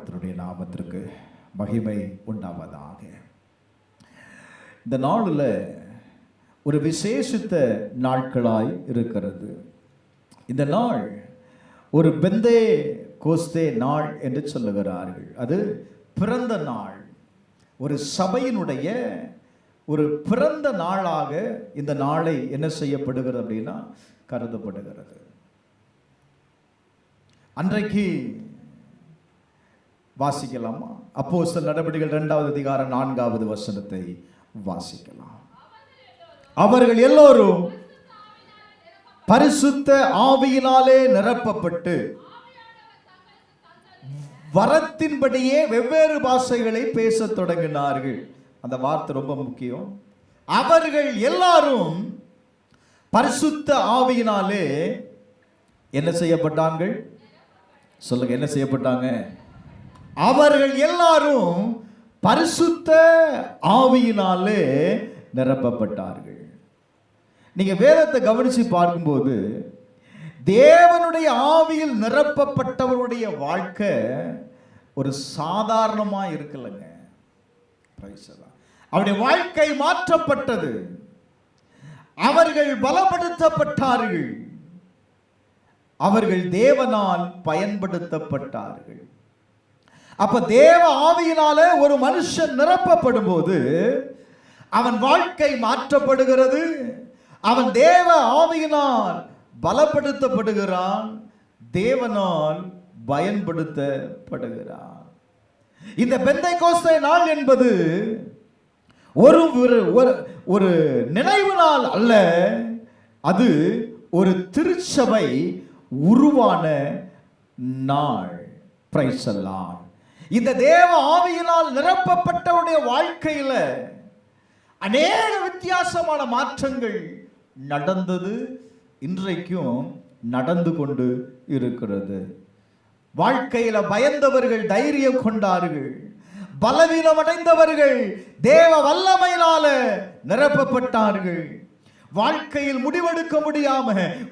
கர்த்தருடைய நாமத்திற்கு மகிமை உண்டாவதாக. இந்த நாளில் ஒரு விசேஷித்த நாட்களாய் இருக்கிறது. இந்த நாள் ஒரு பெந்தே கோஸ்தே நாள் என்று சொல்லுகிறார்கள். அது பிறந்த நாள், ஒரு சபையினுடைய ஒரு பிறந்த நாளாக இந்த நாளை என்ன செய்யப்படுகிறது அப்படின்னா கருதப்படுகிறது. அன்றைக்கு வாசிக்கலாமா? அப்போஸ்தலர் நடபடிகள் 2வது அதிகாரம் 4வது வசனத்தை வாசிக்கலாம். அவர்கள் எல்லோரும் பரிசுத்த ஆவியினாலே நிரப்பப்பட்டு வரத்தின்படியே வெவ்வேறு பாஷைகளை பேசத் தொடங்கினார்கள். அந்த வார்த்தை ரொம்ப முக்கியம். அவர்கள் எல்லாரும் பரிசுத்த ஆவியினாலே என்ன செய்யப்பட்டார்கள்? சொல்லுங்க, என்ன செய்யப்பட்டாங்க? அவர்கள் எல்லாரும் பரிசுத்த ஆவியினாலே நிரப்பப்பட்டார்கள். நீங்க வேதத்தை கவனிச்சு பார்க்கும்போது தேவனுடைய ஆவியில் நிரப்பப்பட்டவருடைய வாழ்க்கை ஒரு சாதாரணமா இருக்கலங்க. அவருடைய வாழ்க்கை மாற்றப்பட்டது. அவர்கள் பலப்படுத்தப்பட்டார்கள். அவர்கள் தேவனால் பயன்படுத்தப்பட்டார்கள். அப்ப தேவ ஆவியினால ஒரு மனுஷன் நிரப்பப்படும் போது அவன் வாழ்க்கை மாற்றப்படுகிறது. அவன் தேவ ஆவியினால் பலப்படுத்தப்படுகிறான், தேவனால் பயன்படுத்தப்படுகிறான். இந்த பெந்தைக்கோஸ்தே நாள் என்பது ஒரு நினைவு நாள் அல்ல, அது ஒரு திருச்சபை உருவான நாள். Praise the Lord. இந்த தேவ ஆவியினால் நிரப்பப்பட்டவருடைய வாழ்க்கையில அநேக வித்தியாசமான மாற்றங்கள் நடந்தது, இன்றைக்கும் நடந்து கொண்டு இருக்கிறது. வாழ்க்கையில பயந்தவர்கள் தைரியம் கொண்டார்கள், பலவீனம் அடைந்தவர்கள் தேவ வல்லமையினால நிரப்பப்பட்டார்கள். வாழ்க்கையில் முடிவெடுக்க முடியாம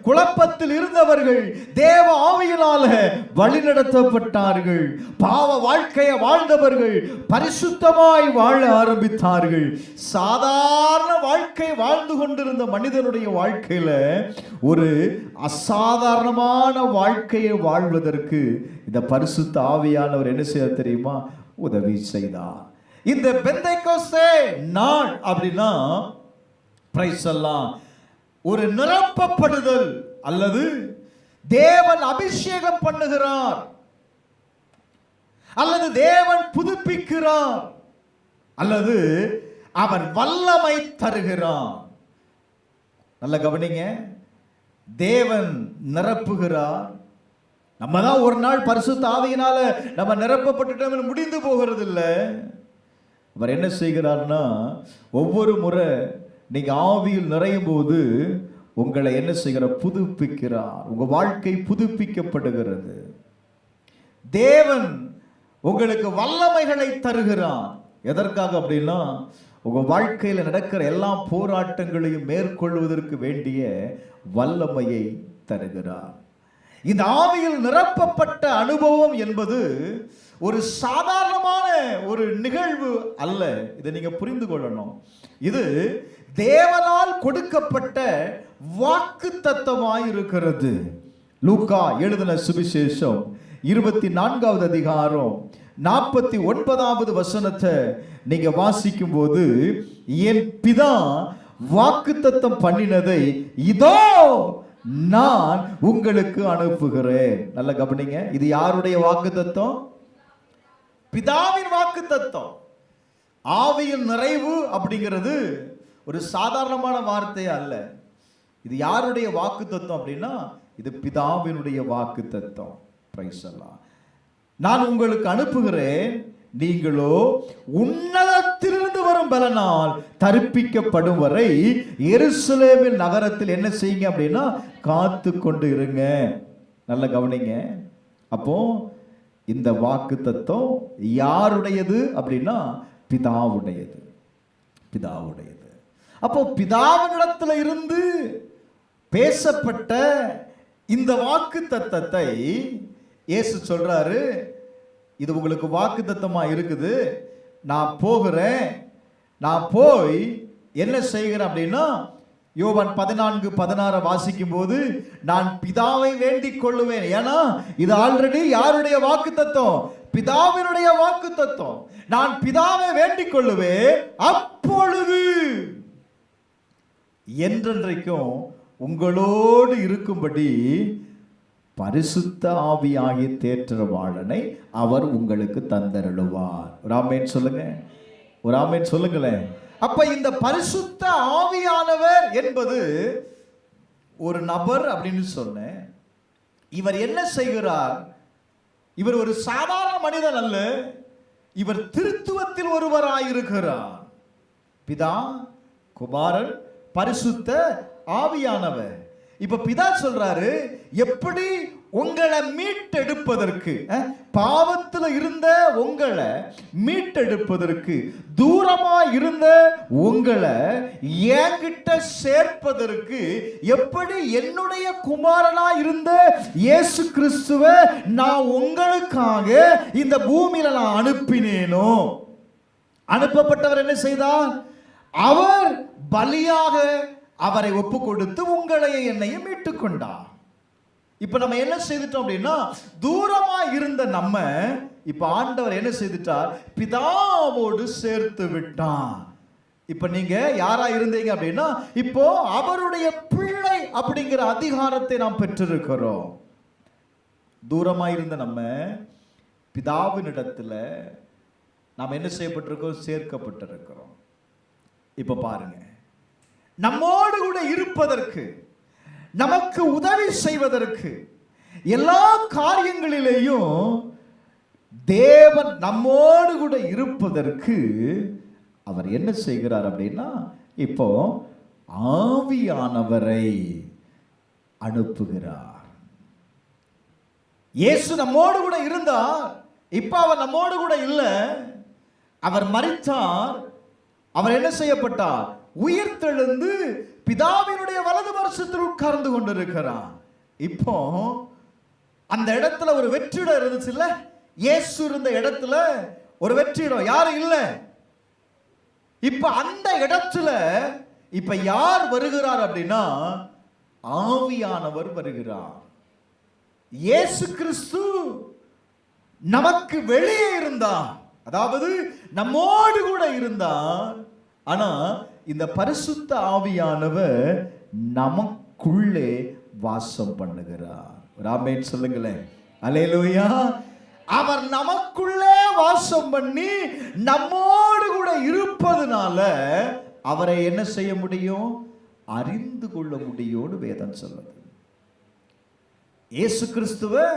குழப்பத்தில் இருந்தவர்கள் தேவ ஆவியினால வழிநடத்தப்பட்டார்கள். பாவ வாழ்க்கையை வாழ்ந்தவர்கள் பரிசுத்தமாய் வாழ ஆரம்பித்தார்கள். சாதாரண வாழ்க்கை வாழ்ந்து கொண்டிருந்த மனிதனுடைய வாழ்க்கையில ஒரு அசாதாரணமான வாழ்க்கையை வாழ்வதற்கு இந்த பரிசுத்த ஆவியானவர் என்ன செய்ய தெரியுமா? உதவி செய்தார். இந்த பெந்தைக்கோஸ்தே நாள் அப்படின்னா ஒரு நிரப்பப்படுதல், அல்லது தேவன் அபிஷேகம் பண்ணுகிறார், அல்லது தேவன் புதுப்பிக்கிறார், அல்லது அவன் வல்லமை தருகிறான். நல்ல கவனிங்க, தேவன் நிரப்புகிறார். நம்ம தான் ஒரு நாள் பரிசுத்த ஆவியினால நம்ம நிரப்பப்பட்டுட்டோம் முடிந்து போகிறது இல்லை. அவர் என்ன செய்கிறார்னா, ஒவ்வொரு முறை நீங்க ஆவியில் நிறையும் போது உங்களை என்ன செய்கிறார்? புதுப்பிக்கிறார். உங்க வாழ்க்கை புதுப்பிக்கப்படுகிறது. தேவன் உங்களுக்கு வல்லமைகளை தருகிறார். எதற்காக அப்படின்னா, உங்க வாழ்க்கையில் நடக்கிற எல்லா போராட்டங்களையும் மேற்கொள்வதற்கு வேண்டிய வல்லமையை தருகிறார். இந்த ஆவியில் நிரப்பப்பட்ட அனுபவம் என்பது ஒரு சாதாரணமான ஒரு நிகழ்வு அல்ல. இதை நீங்க புரிந்து கொள்ளணும். இது தேவனால் கொடுக்கப்பட்ட வாக்கு தத்தமாய் இருக்கிறது. லூக்கா எழுதின சுவிசேஷம் 24வது அதிகாரம் 49வது வசனத்தை நீங்க வாசிக்கும் போது, என் பிதா வாக்கு தத்தம் பண்ணினதை இதோ நான் உங்களுக்கு அனுப்புகிறேன். நல்ல கவனிங்க, இது யாருடைய வாக்கு தத்தம்? பிதாவின் வாக்கு தத்தம். ஆவியின் நிறைவு அப்படிங்கிறது ஒரு சாதாரணமான வார்த்தை அல்ல. இது யாருடைய வாக்கு தத்தம் அப்படின்னா, இது பிதாவினுடைய வாக்கு தத்தம். Praise the Lord. நான் உங்களுக்கு அனுப்புகிறேன், நீங்களோ உன்னதத்திலிருந்து வரும் பலனால் தரிப்பிக்கப்படும் வரை எருசலேமின் நகரத்தில் என்ன செய்யுங்க அப்படின்னா காத்து கொண்டு இருங்க. நல்ல கவனிங்க. அப்போ இந்த வாக்கு தத்தம் யாருடையது அப்படின்னா பிதாவுடையது. பிதாவுடையது. அப்போ பிதாவினிடத்துல இருந்து பேசப்பட்ட இந்த வாக்கு தத்தத்தை இயேசு சொல்றாரு, இது உங்களுக்கு வாக்குத்தத்தமா இருக்குது. நான் போகிறேன், நான் போய் என்ன செய்கிறேன் அப்படின்னா, யோவான் 14:16 வாசிக்கும் போது, நான் பிதாவை வேண்டிக் கொள்ளுவேன். ஏன்னா இது ஆல்ரெடி யாருடைய வாக்குத்தத்தம்? பிதாவினுடைய வாக்குத்தத்தம். நான் பிதாவை வேண்டிக் கொள்ளுவேன், அப்பொழுது என்றென்றைக்கும் உங்களோடு இருக்கும்படி பரிசுத்த ஆவியாகிய தேற்றரவாளனை அவர் உங்களுக்கு தந்தருளுவார். ஒரு ஆமென் சொல்லுங்க, ஒரு ஆமென் சொல்லுங்களேன். அப்ப இந்த பரிசுத்த ஆவியானவர் என்பது ஒரு நபர் அப்படின்னு சொன்னேன். இவர் என்ன செய்கிறார்? இவர் ஒரு சாதாரண மனிதன் அல்ல, இவர் திருத்துவத்தில் ஒருவராயிருக்கிறார். பிதா, குமாரன், பரிசுத்த ஆவியானவர். இப்ப பிதா சொல்றாரு, எப்படி உங்களை மீட்டெடுப்பதற்கு, பாவத்தில் இருந்த உங்களை மீட்டெடுப்பதற்கு, தூரமா இருந்த உங்களை என்கிட்ட சேர்ப்பதற்கு, எப்படி என்னுடைய குமாரனா இருந்த இயேசு கிறிஸ்துவை நான் உங்களுக்காக இந்த பூமியில நான் அனுப்பினேனோ, அனுப்பப்பட்டவர் என்ன செய்தார்? அவர் பலியாக அவரை ஒப்பு கொடுத்து உங்களையும் என்னையும் மீட்டுக் கொண்டார். இப்ப நம்ம என்ன செய்துட்டோம் அப்படின்னா, தூரமா இருந்த நம்ம இப்ப ஆண்டவர் என்ன செய்துட்டார்? பிதாவோடு சேர்த்து விட்டார். இப்ப நீங்க யாரா இருந்தீங்க அப்படின்னா, இப்போ அவருடைய பிள்ளை அப்படிங்கிற அதிகாரத்தை நாம் பெற்றிருக்கிறோம். தூரமா இருந்த நம்ம பிதாவின் இடத்துல நாம் என்ன செய்யப்பட்டிருக்கோம்? சேர்க்கப்பட்டிருக்கிறோம். இப்ப பாருங்க, நம்மோடு கூட இருப்பதற்கு, நமக்கு உதவி செய்வதற்கு, எல்லா காரியங்களிலேயும் தேவன் நம்மோடு கூட இருப்பதற்கு அவர் என்ன செய்கிறார் அப்படின்னா, இப்போ ஆவியானவரை அனுப்புகிறார். இயேசு நம்மோடு கூட இருந்தார், இப்ப அவர் நம்மோடு கூட இல்லை. அவர் மரித்தார், அவர் என்ன செய்யப்பட்டார்? உயிர்த்தெழுந்து பிதாவினுடைய வலது வருஷத்தில் உட்கார்ந்து கொண்டிருக்கிறார். இப்போ அந்த இடத்துல ஒரு வெற்றிடம் இருந்துச்சு இல்ல? இயேசு இருந்த இடத்துல ஒரு வெற்றிடம் யாரும் இல்லை. இப்ப அந்த இடத்துல இப்ப யார் வருகிறார் அப்படின்னா, ஆவியானவர் வருகிறார். இயேசு கிறிஸ்து நமக்கு வெளியே இருந்தார், அதாவது நம்மோடு கூட இருந்தார். ஆனா இந்த பரிசுத்த ஆவியானவர் நமக்குள்ளே வாசம் பண்ணுகிறார். ஆமென் சொல்லுங்களேன், அல்லேலூயா. அவர் நமக்குள்ளே வாசம் பண்ணி நம்மோடு கூட இருப்பதனால அவரை என்ன செய்ய முடியும்? அறிந்து கொள்ள முடியும்னு வேதம் சொல்லுது. இயேசு கிறிஸ்துவை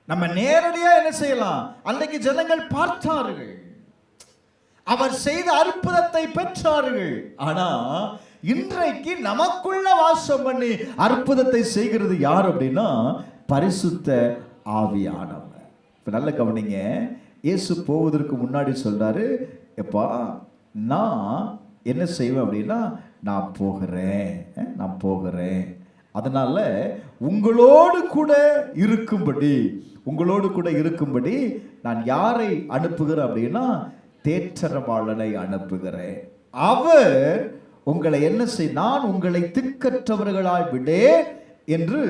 நம்ம நேரடியா என்ன செய்யலாம்? அன்றைக்கு ஜனங்கள் பார்த்தார்கள், அவர் செய்த அற்புதத்தை பெற்றார்கள். ஆனா இன்றைக்கு நமக்குள்ள வாசம் பண்ணி அற்புதத்தை செய்கிறது யார் அப்படின்னா, பரிசுத்த ஆவியானவர். இப்ப நல்ல கவனிங்க, இயேசு போவதற்கு முன்னாடி சொல்றாரு, எப்பா நான் என்ன செய்வேன் அப்படின்னா, நான் போகிறேன், அதனால உங்களோடு கூட இருக்கும்படி நான் யாரை அனுப்புகிறேன் அப்படின்னா, தேற்றரவாளனை அனுப்புகிறேன். அவர் உங்களை என்ன நான் உங்களை திக்கற்றவர்களாய் விடேன் என்று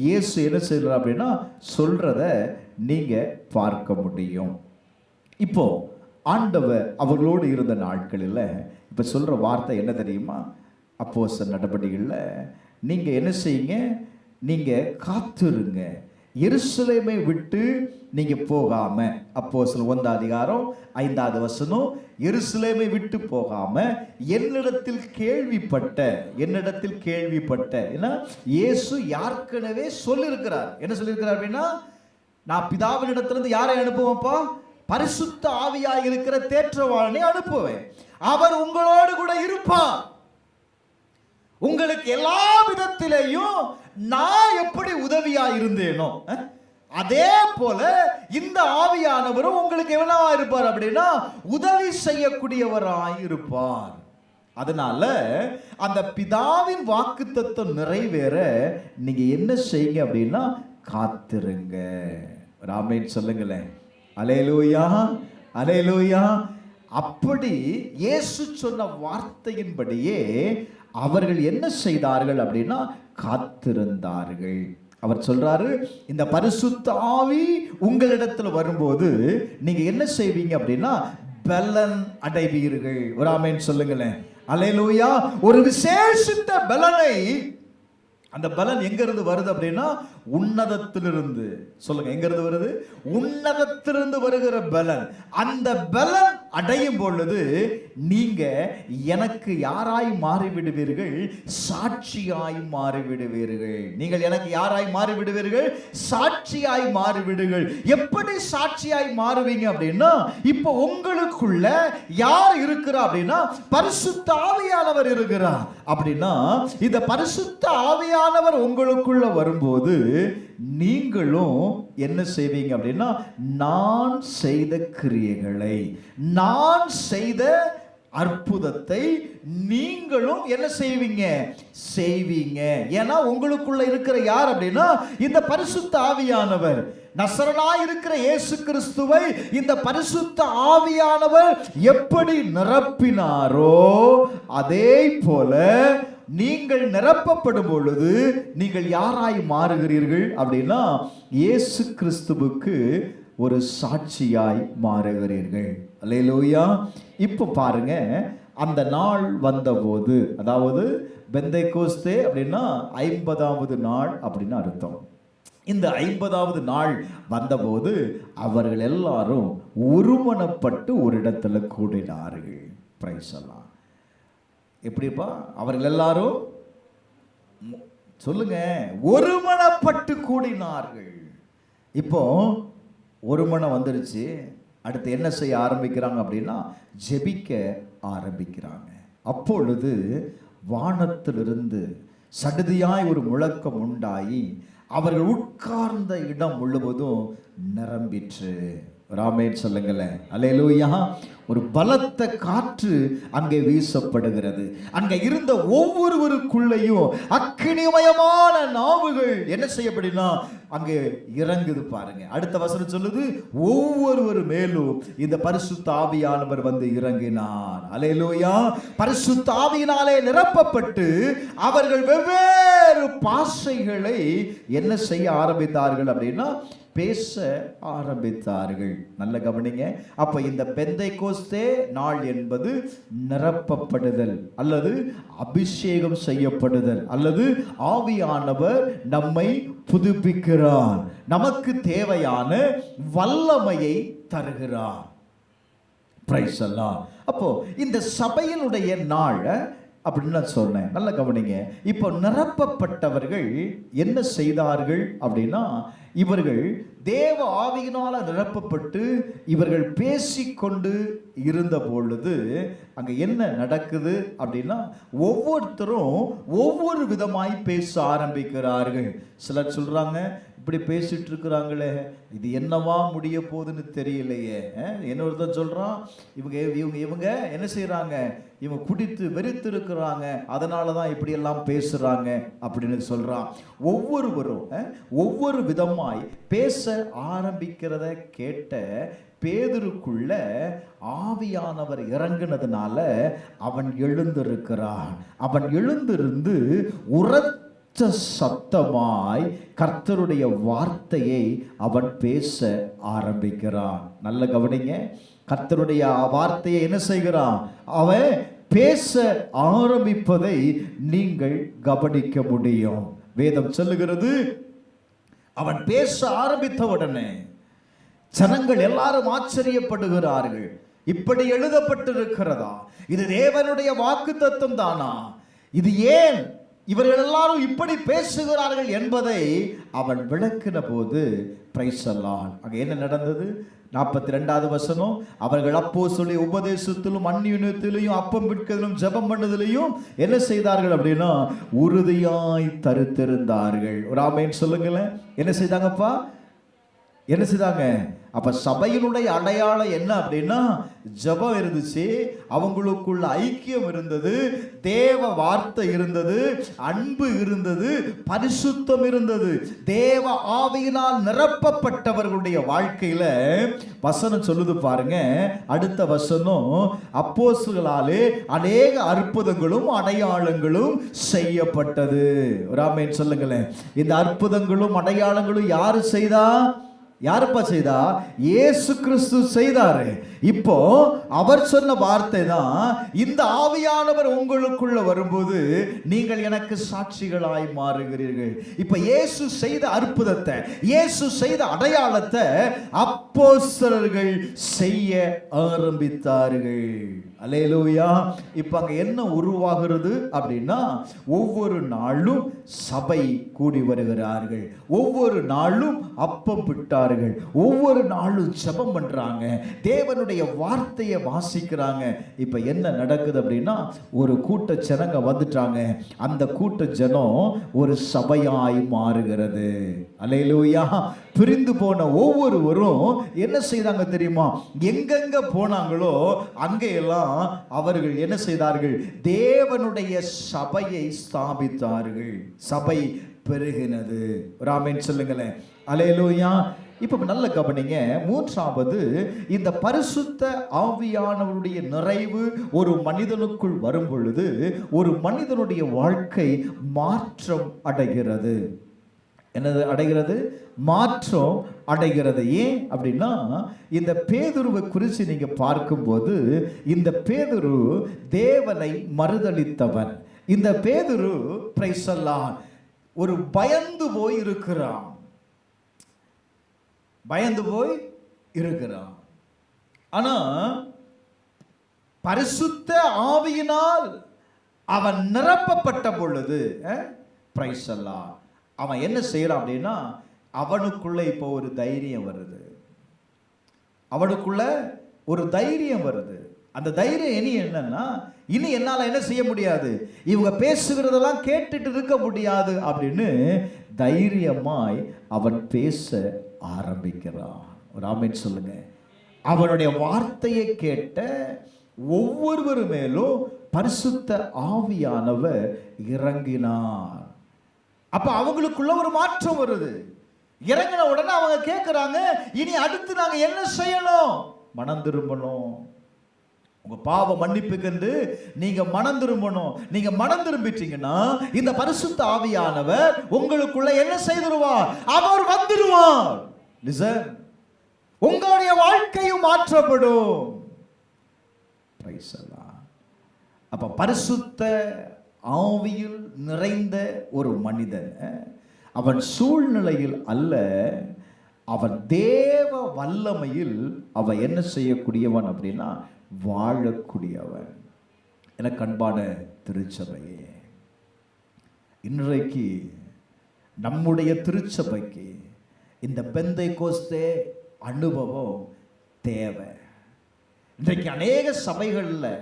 இயேசு என்ன செய்கிறார் அப்படின்னா சொல்றத நீங்க பார்க்க முடியும். இப்போ ஆண்டவர் அவர்களோடு இருந்த நாட்களில் இப்ப சொல்ற வார்த்தை என்ன தெரியுமா? அப்போஸ்தலர் நடபடிகளில் நீங்க என்ன செய்யுங்க? நீங்க காத்திருங்க, எருசலேமை விட்டு நீங்க போகாம. அப்போஸ்தலர் 1:5 எருசலேமை விட்டு போகாம என்னிடத்தில் கேள்விப்பட்ட ஏன்னா இயேசு ஏற்கனவே சொல்லியிருக்கிறார். என்ன சொல்லியிருக்கிறார் அப்படின்னா, நான் பிதாவின் இடத்திலிருந்து யாரை அனுப்புவேன்ப்பா? பரிசுத்த ஆவியாய் இருக்கிற தேற்றவாளனை அனுப்புவேன். அவர் உங்களோடு கூட இருப்பார். உங்களுக்கு எல்லா விதத்திலேயும் நான் எப்படி உதவியா இருந்தேனோ அதே போல இந்த ஆவியானவரும் உங்களுக்கு எவ்வளவா இருப்பார் அப்படின்னா, உதவி செய்யக்கூடியவராய் இருப்பார். அதனால அந்த பிதாவின் வாக்குத்தத்தம் நிறைவேற நீங்க என்ன செய்யுங்க அப்படின்னா, காத்திருங்க. ஆமென் சொல்லுங்களேன், அல்லேலூயா, அல்லேலூயா. அப்படி இயேசு சொன்ன வார்த்தையின்படியே அவர்கள் என்ன செய்தார்கள் அப்படின்னா காத்திருந்தார்கள். அவர் சொல்றாரு, இந்த பரிசுத்த ஆவி உங்களிடத்துல வரும்போது நீங்க என்ன செய்வீங்க அப்படின்னா பலன் அடைவீர்கள். ஒரு ஆமென் சொல்லுங்களேன். அல்லேலூயா. ஒரு விசேஷித்த பலனை, அந்த பலன் எங்க இருந்து வருது அப்படின்னா உன்னதத்திலிருந்து. சொல்லுங்க, எங்க இருந்து வருது? உன்னதத்திலிருந்து வருகிற பலன். அந்த பலன் அடையும் பொழுது நீங்க எனக்கு யாராய் மாறிவிடுவீர்கள்? சாட்சியாய் மாறிவிடுவீர்கள். நீங்கள் எனக்கு யாராய் மாறிவிடுவீர்கள்? சாட்சியாய் மாறிவிடுங்கள். எப்படி சாட்சியாய் மாறுவீங்க அப்படின்னா, இப்போ உங்களுக்குள்ள யார் இருக்கிறா அப்படின்னா பரிசுத்த ஆவியானவர் இருக்கிறார். அப்படின்னா இந்த பரிசுத்த ஆவியானவர் உங்களுக்குள்ள வரும்போது நீங்களும் என்ன செய்வீங்க அப்படின்னா நான் செய்த கிரியைகளை, நான் செய்த அற்புதத்தை நீங்களும் என்ன செய்வீங்க? செய்வீங்க. ஏன்னா உங்களுக்குள்ள இருக்கிற யார் அப்படின்னா இந்த பரிசுத்த ஆவியானவர். நசரனாய் இருக்கிற இயேசு கிறிஸ்துவை இந்த பரிசுத்த ஆவியானவர் எப்படி நிரப்பினாரோ அதே போல நீங்கள் நிரப்பப்படும் பொழுது நீங்கள் யாராய் மாறுகிறீர்கள் அப்படின்னா இயேசு கிறிஸ்துவுக்கு ஒரு சாட்சியாய் மாறுகிறீர்கள். அல்லேலூயா. இப்போ பாருங்க, அந்த நாள் வந்தபோது, அதாவது பெந்தைக்கோஸ்தே அப்படின்னா 50வது நாள் அப்படின்னு அர்த்தம். இந்த 50வது நாள் வந்தபோது அவர்கள் எல்லாரும் ஒருமனப்பட்டு ஒரு இடத்துல கூடினார்கள். பிரைஸ் எல்லாம் எப்படிப்பா? அவர்கள் எல்லாரும் சொல்லுங்க, ஒருமனப்பட்டு கூடினார்கள். இப்போ ஒரு மனம் வந்துருச்சு. அடுத்து என்ன செய்ய ஆரம்பிக்கிறாங்க அப்படின்னா ஜெபிக்க ஆரம்பிக்கிறாங்க. அப்பொழுது வானத்திலிருந்து சடுதியாய் ஒரு முழக்கம் உண்டாகி அவர்கள் உட்கார்ந்த இடம் முழுவதும் நிரம்பிற்று. ராமேன் சொல்லுங்களேன். அல்லேலூயா. ஒரு பலத்த காற்று அங்கே வீசப்படுகிறது. அங்கே இருந்த ஒவ்வொருவருக்குள்ளேயும் அக்கினிமயமான நாவுகள் என்ன செய்யப்படினா அங்கே இறங்குது. பாருங்க, அடுத்த வசனம் சொல்லுது, ஒவ்வொருவர் மேலும் இந்த பரிசுத்த ஆவியானவர் வந்து இறங்கினார். அல்லேலூயா. பரிசுத்த ஆவியினாலே நிரப்பப்பட்டு அவர்கள் வெவ்வேறு பாஷைகளை என்ன செய்ய ஆரம்பித்தார்கள் அப்படின்னா பேச ஆரம்பித்தார்கள். நல்ல கவனிங்க. அப்ப இந்த பெந்தைக்கோஸ்தே நாள் என்பது நிரப்பப்படுதல் அல்லது அபிஷேகம் செய்யப்படுதல் அல்லது ஆவியானவர் நம்மை புதுப்பிக்கிறார், நமக்கு தேவையான வல்லமையை தருகிறார். பிரைஸ் அல்லாஹ். அப்போ இந்த சபையினுடைய நாள் அப்படின்னு நான் சொன்னேன். நல்ல கவனிங்க. இப்போ நிரப்பப்பட்டவர்கள் என்ன செய்தார்கள் அப்படின்னா இவர்கள் தேவ ஆவியினால நிரப்பப்பட்டு இவர்கள் பேசிக்கொண்டு இருந்த பொழுது அங்க என்ன நடக்குது அப்படின்னா ஒவ்வொருத்தரும் ஒவ்வொரு விதமாய் பேச ஆரம்பிக்கிறார்கள். சிலர் சொல்றாங்க, இப்படி பேசிட்டு இருக்கிறாங்களே, இது என்னவா முடிய போகுதுன்னு தெரியலையே. இன்னொருத்தர் சொல்றான், இவங்க என்ன செய்யறாங்க, இவங்க குடித்து வெறித்து இருக்கிறாங்க, அதனாலதான் இப்படி எல்லாம் பேசுறாங்க அப்படின்னு சொல்றான். ஒவ்வொருவரும் ஒவ்வொரு விதமாய் பேச ஆரம்பிக்கிறத கேட்ட பேதுருக்குள்ள ஆவியானவர் இறங்குனதுனால அவன் எழுந்திருக்கிறான். அவன் எழுந்திருந்து சத்தமாய் கர்த்தருடைய வார்த்தையை அவன் பேச ஆரம்பிக்கிறான். நல்ல கவனிங்க. கர்த்தருடைய வார்த்தையை என்ன செய்கிறான்? அவன் பேச ஆரம்பிப்பதை நீங்கள் கவனிக்க முடியும். வேதம் சொல்லுகிறது, அவன் பேச ஆரம்பித்த உடனே ஜனங்கள் எல்லாரும் ஆச்சரியப்படுகிறார்கள். இப்படி எழுதப்பட்டிருக்கிறதா? இது தேவனுடைய வாக்குத்தத்தம் தானா? இது ஏன் இவர்கள் எல்லாரும் இப்படி பேசுகிறார்கள் என்பதை அவன் விளக்கின போது பிரைஸ் அல்லாஹ், அங்க என்ன நடந்தது? 42வது வசனம், அவர்கள் அப்போஸ்தலருடைய உபதேசத்திலும் அந்நியத்திலும் அப்பம் விற்கதிலும் ஜெபம் பண்ணதிலும் என்ன செய்தார்கள் அப்படின்னா உறுதியாய் தரித்திருந்தார்கள். ஒரு ஆமென் சொல்லுங்களேன். என்ன செய்தாங்கப்பா? என்ன செய்தாங்க? அப்ப சபையினுடைய அடையாளம் என்ன அப்படின்னா ஜெபம் இருந்துச்சு, அவங்களுக்குள்ள ஐக்கியம் இருந்தது, தேவ வார்த்தை இருந்தது, அன்பு இருந்தது, பரிசுத்தம் இருந்தது. தேவ ஆவியினால் நிரப்பப்பட்டவர்களுடைய வாழ்க்கையில வசனம் சொல்லுது பாருங்க, அடுத்த வசனம், அப்போஸ்தலர்களாலே அநேக அற்புதங்களும் அடையாளங்களும் செய்யப்பட்டது. ஒரு ஆமென் சொல்லுங்களேன். இந்த அற்புதங்களும் அடையாளங்களும் யாரு செய்தா? யாருப்பா செய்தா? இயேசு கிறிஸ்து செய்தாரு. இப்போ அவர் சொன்ன வார்த்தை தான், இந்த ஆவியானவர் உங்களுக்குள்ள வரும்போது நீங்கள் எனக்கு சாட்சிகளாய் மாறுகிறீர்கள். இப்ப இயேசு செய்த அற்புதத்தை, இயேசு செய்த அடையாளத்தை அப்போஸ்தலர்கள் செய்ய ஆரம்பித்தார்கள். அல்லேலூயா. இப்ப அங்க என்ன உருவாகிறது அப்படின்னா, ஒவ்வொரு நாளும் சபை கூடி வருகிறார்கள், ஒவ்வொரு நாளும் அப்பம் பிட்டார்கள், ஒவ்வொரு நாளும் ஜெபம் பண்றாங்க, தேவனுடைய வார்த்தையை வாசிக்கிறாங்க. இப்ப என்ன நடக்குது அப்படின்னா, ஒரு கூட்ட ஜனங்க வந்துட்டாங்க, அந்த கூட்ட ஜனம் ஒரு சபையாய் மாறுகிறது. அல்லேலூயா. பிரிந்து போன ஒவ்வொருவரும் என்ன செய்தாங்க தெரியுமா? எங்கெங்க போனாங்களோ அங்கெல்லாம் அவர்கள் என்ன செய்தார்கள்? தேவனுடைய சபையை ஸ்தாபித்தார்கள். சபை பெருகினது. ஒரு ஆமென் சொல்லுங்களேன். அல்லேலூயா. இப்ப நல்ல கவனிங்க. மூன்றாவது, இந்த பரிசுத்த ஆவியானவருடைய நிறைவு ஒரு மனிதனுக்குள் வரும் பொழுது ஒரு மனிதனுடைய வாழ்க்கை மாற்றம் அடைகிறது. என்னது அடைகிறது? மாற்றம் அடைகிறது. ஏன் அப்படின்னா, இந்த பேதுருவை குறித்து நீங்க பார்க்கும்போது, இந்த பேதுரு தேவனை மறுதலித்தவன். இந்த பேதுரு பிரைஸ் தி லார்ட் ஒரு பயந்து போய் இருக்கிறான், பயந்து போய் இருக்கிறான். ஆனா பரிசுத்த ஆவியினால் அவன் நிரப்பப்பட்ட பொழுது பிரைஸ் தி லார்ட் அவன் என்ன செய்யறான் அப்படின்னா, அவனுக்குள்ள இப்போ ஒரு தைரியம் வருது. அவனுக்குள்ள ஒரு தைரியம் வருது. அந்த தைரியம் இனி என்னன்னா, இனி என்னால என்ன செய்ய முடியாது, இவங்க பேசுகிறதெல்லாம் கேட்டுட்டு இருக்க முடியாது அப்படின்னு தைரியமாய் அவன் பேச ஆரம்பிக்கிறான். ஒரு ஆமென் சொல்லுங்க. அவனுடைய வார்த்தையை கேட்ட ஒவ்வொருவர் மேலும் பரிசுத்த ஆவியானவர் இறங்கினார். அப்ப அவங்களுக்குள்ள ஒரு மாற்றம் வருது. இறங்கின உடனே அவங்க கேட்கிறாங்க, இனி அடுத்து நாங்க என்ன செய்யணும்? மனம் திரும்பணும். உங்க பாவ மன்னிப்புக்கு நீங்க மனம் திரும்பணும். நீங்க மனம் திரும்பிட்டீங்கன்னா இந்த பரிசுத்த ஆவியானவர் உங்களுக்குள்ள என்ன செய்திருவார்? அவர் வந்துடுவார். லிசன், உங்களுடைய வாழ்க்கையும் மாற்றப்படும். Praise the Lord. அப்ப பரிசுத்த ஆவியில் நிறைந்த ஒரு மனிதன் அவன் சூழ்நிலையில் அல்ல, அவன் தேவ வல்லமையில் அவன் என்ன செய்யக்கூடியவன் அப்படின்னா வாழக்கூடியவன். எனக்கு அன்பான திருச்சபையே, இன்றைக்கு நம்முடைய திருச்சபைக்கு இந்த பெந்தைக்கோஸ்தே அனுபவம் தேவை. இன்றைக்கு அநேக சபைகளில்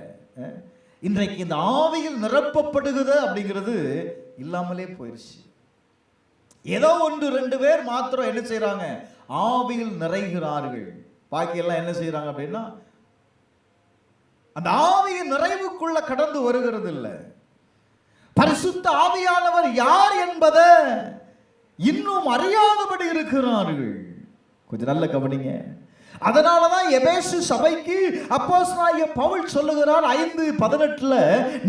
இன்றைக்கு இந்த ஆவியில் நிரப்பப்படுகிறது அப்படிங்கிறது இல்லாமலே போயிடுச்சு. ஏதோ ஒன்று ரெண்டு பேர் மாத்திரம் என்ன செய்யறாங்க? ஆவியில் நிறைகிறார்கள். பாக்கி எல்லாம் என்ன செய்யறாங்க அப்படின்னா அந்த ஆவியின் நிறைவுக்குள்ள கடந்து வருகிறது இல்லை. பரிசுத்த ஆவியானவர் யார் என்பதை இன்னும் அறியாதபடி இருக்கிறார்கள். கொஞ்சம் நல்ல கவனிங்க. அதனாலதான் எபேசு சபைக்கு அப்போஸ்தலனாகிய பவுல் சொல்லுகிறார் 5:18,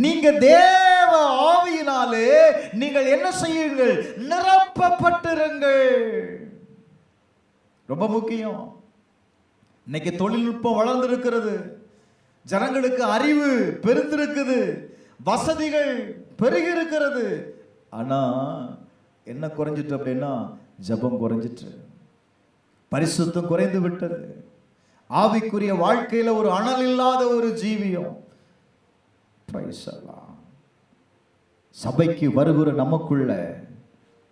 நீங்க தேவ ஆவியினாலே நீங்கள் என்ன செய்யுங்கள்? நிரப்பப்பட்டிருங்கள். ரொம்ப முக்கியம். இன்னைக்கு தொழில்நுட்பம் வளர்ந்திருக்கிறது, ஜனங்களுக்கு அறிவு பெருந்திருக்குது, வசதிகள் பெருகி இருக்கிறது. ஆனா என்ன குறைஞ்சிட்டு அப்படின்னா ஜெபம் குறைஞ்சிட்டு, பரிசுத்தம் குறைந்து விட்டது. ஆவிக்குரிய வாழ்க்கையில ஒரு அனல் இல்லாத ஒரு ஜீவியம். Praise the Lord. சபைக்கு வருகிற நமக்குள்ள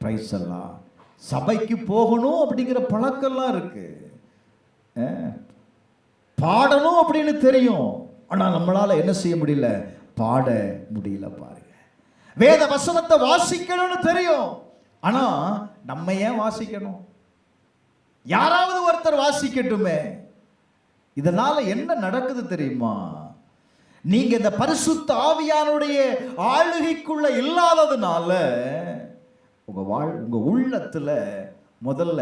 பிரைஸ் தி லார்ட் சபைக்கு போகணும் அப்படிங்கிற பழக்கம்லாம் இருக்கு, பாடணும் அப்படின்னு தெரியும். ஆனா நம்மளால என்ன செய்ய முடியல? பாட முடியல. பாருங்க, வேத வசனத்தை வாசிக்கணும்னு தெரியும், ஆனா நம்ம ஏன் வாசிக்கணும்? யாராவது ஒருத்தர் கர்த்தர் வாசிக்கட்டுமே. இதனால என்ன நடக்குது தெரியுமா? நீங்க இந்த பரிசுத்த ஆவியானுடைய ஆளுகைக்குள்ள இல்லாததுனால உங்க உள்ளத்துல முதல்ல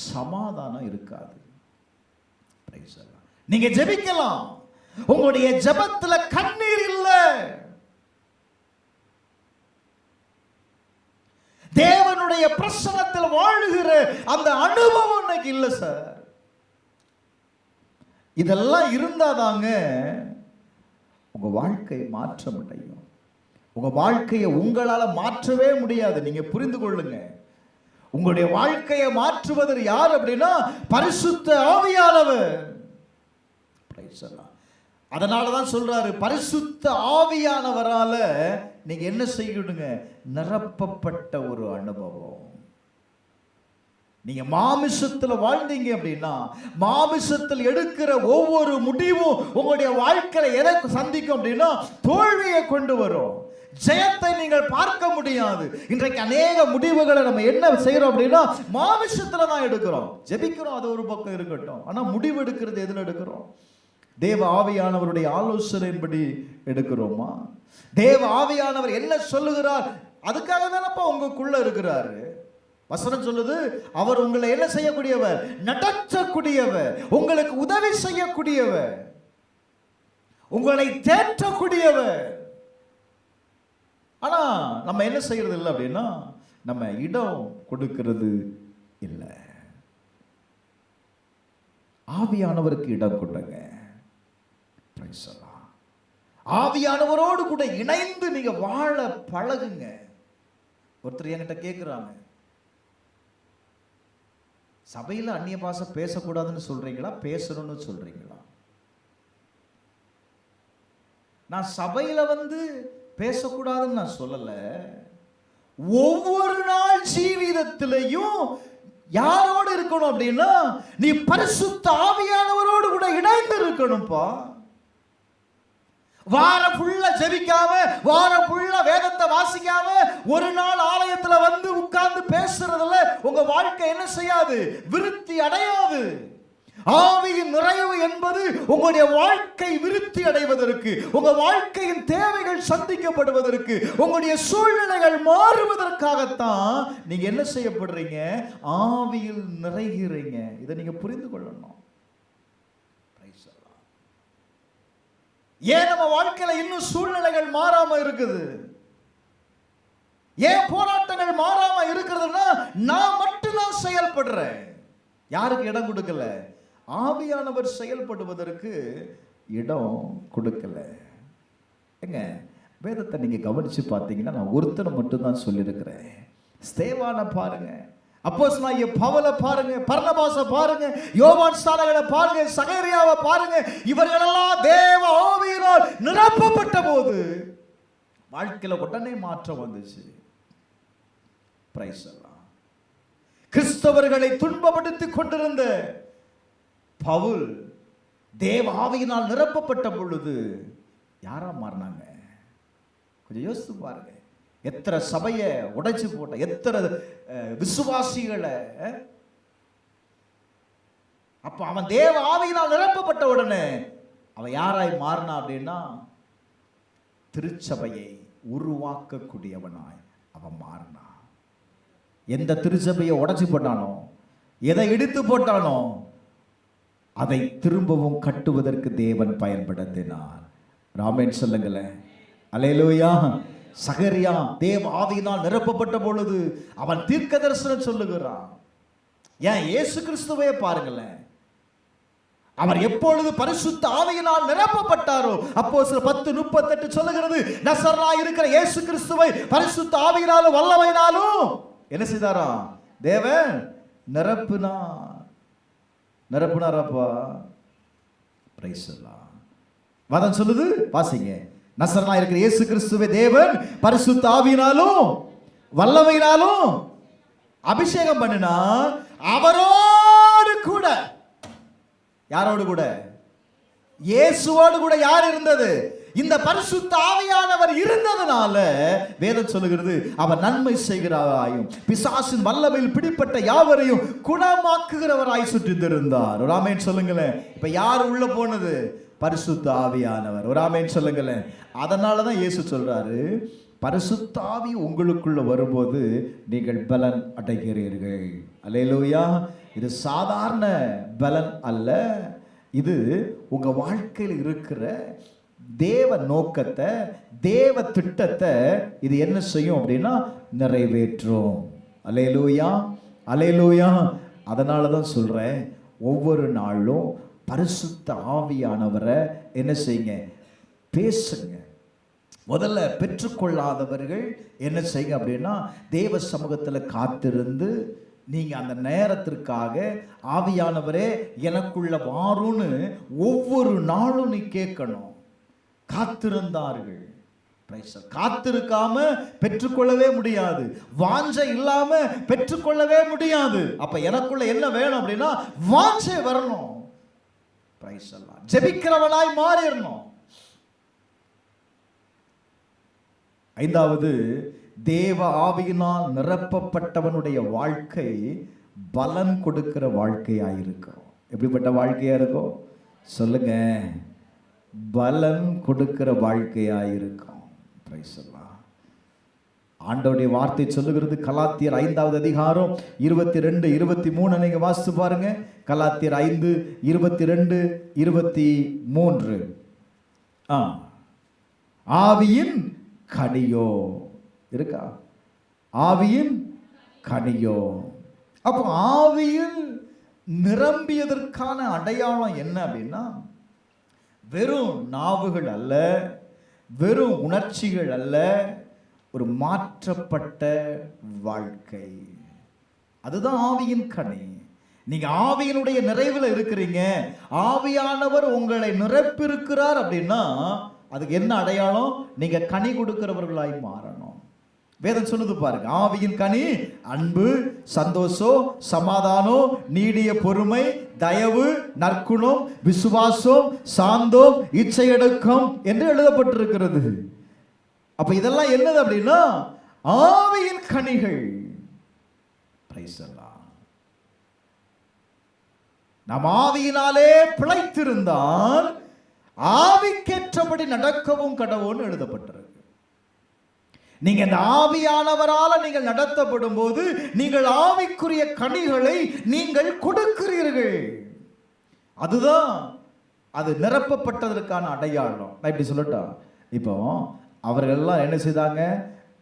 சமாதானம் இருக்காது. நீங்க ஜெபிக்கலாம், உங்களுடைய ஜெபத்துல கண்ணீர் இல்ல. தேவனுடைய பிரசன்னத்தில் வாழுகிற அந்த அனுபவம் இன்னைக்கு இல்ல சார். இதெல்லாம் இருந்தாதாங்க உங்க வாழ்க்கை மாற்றம் அடையும். உங்க வாழ்க்கையை உங்களால மாற்றவே முடியாது. நீங்க புரிந்து கொள்ளுங்க, உங்களுடைய வாழ்க்கையை மாற்றுவது யார் அப்படின்னா பரிசுத்த ஆவியானவர். அதனாலதான் சொல்றாரு, பரிசுத்த ஆவியானவரால நீங்க என்ன செய்யணுங்க? நிரப்பப்பட்ட ஒரு அனுபவம். நீங்க மாமிசத்துல வாழ்ந்தீங்க அப்படின்னா மாமிசத்தில் எடுக்கிற ஒவ்வொரு முடிவும் உங்களுடைய வாழ்க்கையில எதை சந்திக்கும் அப்படின்னா தோல்வியை கொண்டு வரும். ஜெயத்தை நீங்கள் பார்க்க முடியாது. இன்றைக்கு அநேக முடிவுகளை நம்ம என்ன செய்யறோம் அப்படின்னா மாமிசத்துல தான் எடுக்கிறோம். ஜெபிக்கிறோம், அது ஒரு பக்கம் இருக்கட்டும். ஆனா முடிவு எடுக்கிறது எதுல எடுக்கிறோம்? தேவ ஆவியானவருடைய ஆலோசனையின்படி எடுக்கிறோமா? தேவ ஆவியானவர் என்ன சொல்லுகிறார் அதுக்காக தானப்பா உங்களுக்குள்ள இருக்கிறாரு. வசனம் சொல்லுது, அவர் உங்களை என்ன செய்யக்கூடியவர்? நடத்தக்கூடியவர், உங்களுக்கு உதவி செய்யக்கூடியவர், உங்களை தேற்றக்கூடியவர். ஆனா நம்ம என்ன செய்யறது இல்லை அப்படின்னா நம்ம இடம் கொடுக்கிறது இல்லை. ஆவியானவருக்கு இடம் கொடுங்க. ஆவியானவரோடு கூட இணைந்து நீங்க வாழ பழகுங்க. ஒருத்தர் என்கிட்ட கேட்கிறாங்க, சபையில் அந்நிய பாஷை பேசக்கூடாதுன்னு சொல்றீங்களா, பேசணும்னு சொல்றீங்களா? நான் சபையில பேசக்கூடாதுன்னு நான் சொல்லல. ஒவ்வொரு நாள் ஜீவிதத்திலையும் யாரோடு இருக்கணும் அப்படின்னா நீ பரிசுத்த ஆவியானவரோடு கூட இணைந்து இருக்கணும்பா. வாரம் ஃபுல்லா ஜெபிக்காம, வாரம் ஃபுல்லா வேதத்தை வாசிக்காம, ஒரு நாள் ஆலயத்துல உட்கார்ந்து பேசுறதுல உங்க வாழ்க்கை என்ன செய்யாது? விருத்தி அடையாது. ஆவியின் நிறைவு என்பது உங்களுடைய வாழ்க்கை விருத்தி அடைவதற்கு, உங்க வாழ்க்கையின் தேவைகள் சந்திக்கப்படுவதற்கு, உங்களுடைய சூழ்நிலைகள் மாறுவதற்காகத்தான் நீங்க என்ன செய்யப்படுறீங்க? ஆவியில் நிறைகிறீங்க. இதை நீங்க புரிந்து கொள்ளணும். ஏன் நம்ம வாழ்க்கையில இன்னும் சூழ்நிலைகள் மாறாம இருக்குது? ஏன் போராட்டங்கள் மாறாம இருக்கிறதுனா நான் மட்டும்தான் செயல்படுறேன். யாருக்கு இடம் கொடுக்கல? ஆவியானவர் செயல்படுவதற்கு இடம் கொடுக்கல. எங்க வேதத்தை நீங்க கவனிச்சு பார்த்தீங்கன்னா நான் ஒருத்தனை மட்டும்தான் சொல்லியிருக்கிறேன். ஸ்தேவானை பாருங்க, அப்போஸ்தலனாகிய பவுலை பாருங்க, பர்னபாசை பாருங்க, யோவான் ஸ்நானகனை பாருங்க, சகரியாவை பாருங்க. இவர்களெல்லாம் தேவ ஆவியினால் நிரப்பப்பட்ட போது வாழ்க்கையில உடனே மாற்றம் வந்துச்சு. கிறிஸ்தவர்களை துன்பப்படுத்திக் கொண்டிருந்த பவுல் தேவ ஆவியினால் நிரப்பப்பட்ட பொழுது யாரா மாறினாங்க? கொஞ்சம் யோசித்து பாருங்க. எத்தனை சபையை உடைச்சு போட்ட, எத்தனை விசுவாசிகளை. அப்ப அவன் தேவ ஆவியினால் நிரப்பப்பட்ட உடனே அவன் யாராய் மாறினா அப்படின்னா திருச்சபையை உருவாக்கக்கூடியவனாய் அவன் மாறினான். எந்த திருச்சபையை உடைச்சு போட்டானோ, எதை இடித்து போட்டானோ, அதை திரும்பவும் கட்டுவதற்கு தேவன் பயன்படுத்தினார். ராமேன் சொல்லுங்களேன், அல்லேலூயா. சகரியா தேவ ஆவியினால் நிரப்பப்பட்ட பொழுது அவன் தீர்க்க தரிசனம் சொல்லுகிறான். ஏன் இயேசு கிறிஸ்துவே பாருங்களேன், அவர் எப்பொழுது பரிசுத்த ஆவியினால் நிரப்பப்பட்டாரோ, அப்போஸ்தலர் 10:38 சொல்லுகிறது, நசரேயனாய் இருக்கிற இயேசு கிறிஸ்துவை பரிசுத்த ஆவியினாலும் வல்லமையினாலும் என்ன செய்தாரா? தேவன் நிரப்புனாரப்பா. பிரைஸ் எல்லாம் வதம் சொல்லுது, வாசிங்க. நசரேயனாய் இருக்கிற இயேசு கிறிஸ்துவை தேவன் பரிசுத்த ஆவியினாலும் வல்லமையினாலும் அபிஷேகம் பண்ணினா, அவரோடு கூட, யாரோடு கூட? இயேசுவோடு கூட யார் இருந்தது? இந்த பரிசுத்த ஆவியானவர் இருந்ததனால வேதம் சொல்லுகிறது அவர் நன்மை செய்கிறவராயும் பிசாசின் வல்லமையில் பிடிப்பட்ட யாவரையும் குணமாக்குகிறவராய் சுற்றி இருந்தார். ஒரு ஆமென் சொல்லுங்களேன். இப்ப யார் உள்ள போனது? பரிசுத்த ஆவியானவர். ஒரு ஆமென் சொல்லுங்களேன். அதனாலதான் இயேசு சொல்றாரு, பரிசுத்த ஆவி உங்களுக்குள்ள வரும்போது நீங்கள் பலன் அடைகிறீர்கள். அல்லேலூயா. இது சாதாரண பலன் அல்ல, இது உங்க வாழ்க்கையில் இருக்கிற தேவ நோக்கத்தை, தேவ திட்டத்தை இது என்ன செய்யும் அப்படின்னா நிறைவேற்றும். அல்லேலூயா, அல்லேலூயா. அதனால தான் சொல்றேன், ஒவ்வொரு நாளும் பரிசுத்த ஆவியானவரை என்ன செய்யுங்க? பேசுங்க. முதல்ல பெற்றுக்கொள்ளாதவர்கள் என்ன செய்யுங்க அப்படின்னா தேவ சமூகத்தில் காத்திருந்து நீங்க அந்த நேரத்திற்காக ஆவியானவரே எனக்குள்ள வாருன்னு ஒவ்வொரு நாளும் நீ கேட்கணும். காத்திருந்தார்கள். காத்திருக்காம பெற்றுக்கொள்ளவே முடியாது. வாஞ்சை இல்லாம பெற்றுக்கொள்ளவே முடியாது. அப்ப எனக்குள்ள என்ன வேணும் அப்படின்னா வாஞ்சை வரணும். ஜெபிக்கிறவனாய் மாறிடணும். ஐந்தாவது, தேவ ஆவியினால் நிரப்பப்பட்டவனுடைய வாழ்க்கை பலன் கொடுக்கிற வாழ்க்கையாயிருக்கும். எப்படிப்பட்ட வாழ்க்கையா இருக்கும் சொல்லுங்க? பலன் கொடுக்கிற வாழ்க்கையாயிருக்கும். ஆண்டவருடைய வார்த்தை சொல்லுகிறது, கலாத்தியர் 5வது அதிகாரம் 22, 23 நீங்க வாசித்து பாருங்க. கலாத்தியர் 5, 22, 23. ஆவியின் கனியோ இருக்கா? ஆவியின் கனியோ. அப்போ ஆவியில் நிரம்பியதற்கான அடையாளம் என்ன அப்படின்னா வெறும் நாவுகள் அல்ல, வெறும் உணர்ச்சிகள் அல்ல, ஒரு மாற்றப்பட்ட வாழ்க்கை. அதுதான் ஆவியின் கனி. நீங்க ஆவியினுடைய நிறைவில் இருக்கிறீங்க, ஆவியானவர் உங்களை நிரப்பியிருக்கிறார் அப்படின்னா அதுக்கு என்ன அடையாளம்? நீங்க கனி கொடுக்கிறவர்களாய் மாறணும். வேதம் சொல்லுது பாருங்க, ஆவியின் கனி அன்பு, சந்தோஷம், சமாதானம், நீடிய பொறுமை, தயவு, நற்குணம், விசுவாசம், சாந்தம், இச்சையடக்கம் என்று எழுதப்பட்டிருக்கிறது. அப்ப இதெல்லாம் என்னது அப்படின்னா ஆவியின் கனிகள். நாம் ஆவியினாலே பிழைத்திருந்தால் ஆவிக்கேற்றபடி நடக்கவும் கடவுள்னு எழுதப்பட்டிருக்கு. நீங்க இந்த ஆவியானவரால நீங்கள் நடத்தப்படும் போது நீங்கள் ஆவிக்குரிய கனிகளை நீங்கள் கொடுக்கிறீர்கள். அதுதான் அது நிரப்பப்பட்டதற்கான அடையாளம். நான் இப்படி சொல்லட்டா, இப்போ அவர்கள் எல்லாம் என்ன செய்தாங்க?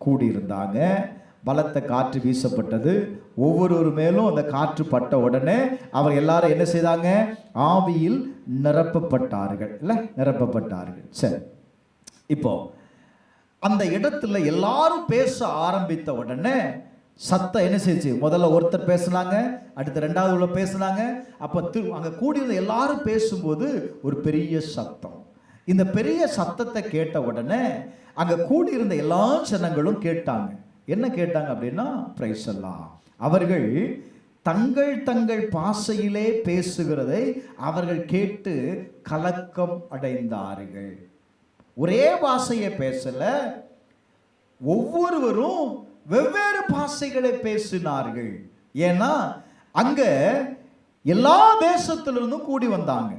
கூடியிருந்தாங்க. பலத்த காற்று வீசப்பட்டது. ஒவ்வொரு மேலும் அந்த காற்று பட்ட உடனே அவர் எல்லாரும் என்ன செய்தாங்க? ஆவியில் நிரப்பப்பட்டார்கள். இல்ல, நிரப்பப்பட்டார்கள். சரி, இப்போ அந்த இடத்துல எல்லாரும் பேச ஆரம்பித்த உடனே சத்தம் என்ன செய்ச்சு? முதல்ல ஒருத்தர் பேசினாங்க, அடுத்த ரெண்டாவது உள்ள பேசினாங்க. அப்ப அங்க கூடியிருந்த எல்லாரும் பேசும்போது ஒரு பெரிய சத்தம். இந்த பெரிய சத்தத்தை கேட்ட உடனே அங்க கூடியிருந்த எல்லா ஜனங்களும் கேட்டாங்க. என்ன கேட்டாங்க அப்படின்னா, பிரைஸ் எல்லாம் அவர்கள் தங்கள் தங்கள் பாஷையிலே பேசுகிறதை அவர்கள் கேட்டு கலக்கம் அடைந்தார்கள். ஒரே பாஷையை பேசல, ஒவ்வொருவரும் வெவ்வேறு பாஷைகளை பேசினார்கள். ஏன்னா அங்க எல்லா தேசத்திலிருந்தும் கூடி வந்தாங்க.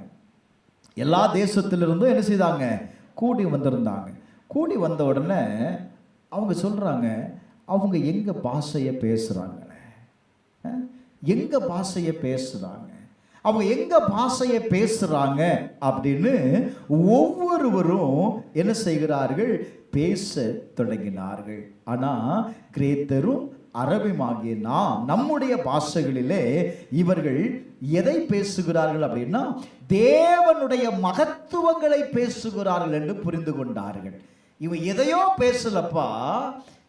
எல்லா தேசத்திலிருந்தும் என்ன செய்தாங்க? கூடி வந்திருந்தாங்க. கூடி வந்த உடனே அவங்க சொல்றாங்க, அவங்க எங்க பாஷையை பேசுறாங்க? எங்க பாஷையை பேசுறாங்க? அவங்க எங்க பாஷையை பேசுறாங்க அப்படின்னு ஒவ்வொருவரும் என்ன செய்கிறார்கள்? பேச தொடங்கினார்கள். ஆனா கிரேத்தரும் அரபியுமாகிய நாம் நம்முடைய பாஷைகளிலே இவர்கள் எதை பேசுகிறார்கள் அப்படின்னா தேவனுடைய மகத்துவங்களை பேசுகிறார்கள் என்று புரிந்து கொண்டார்கள். இவங்க எதையோ பேசலப்பா,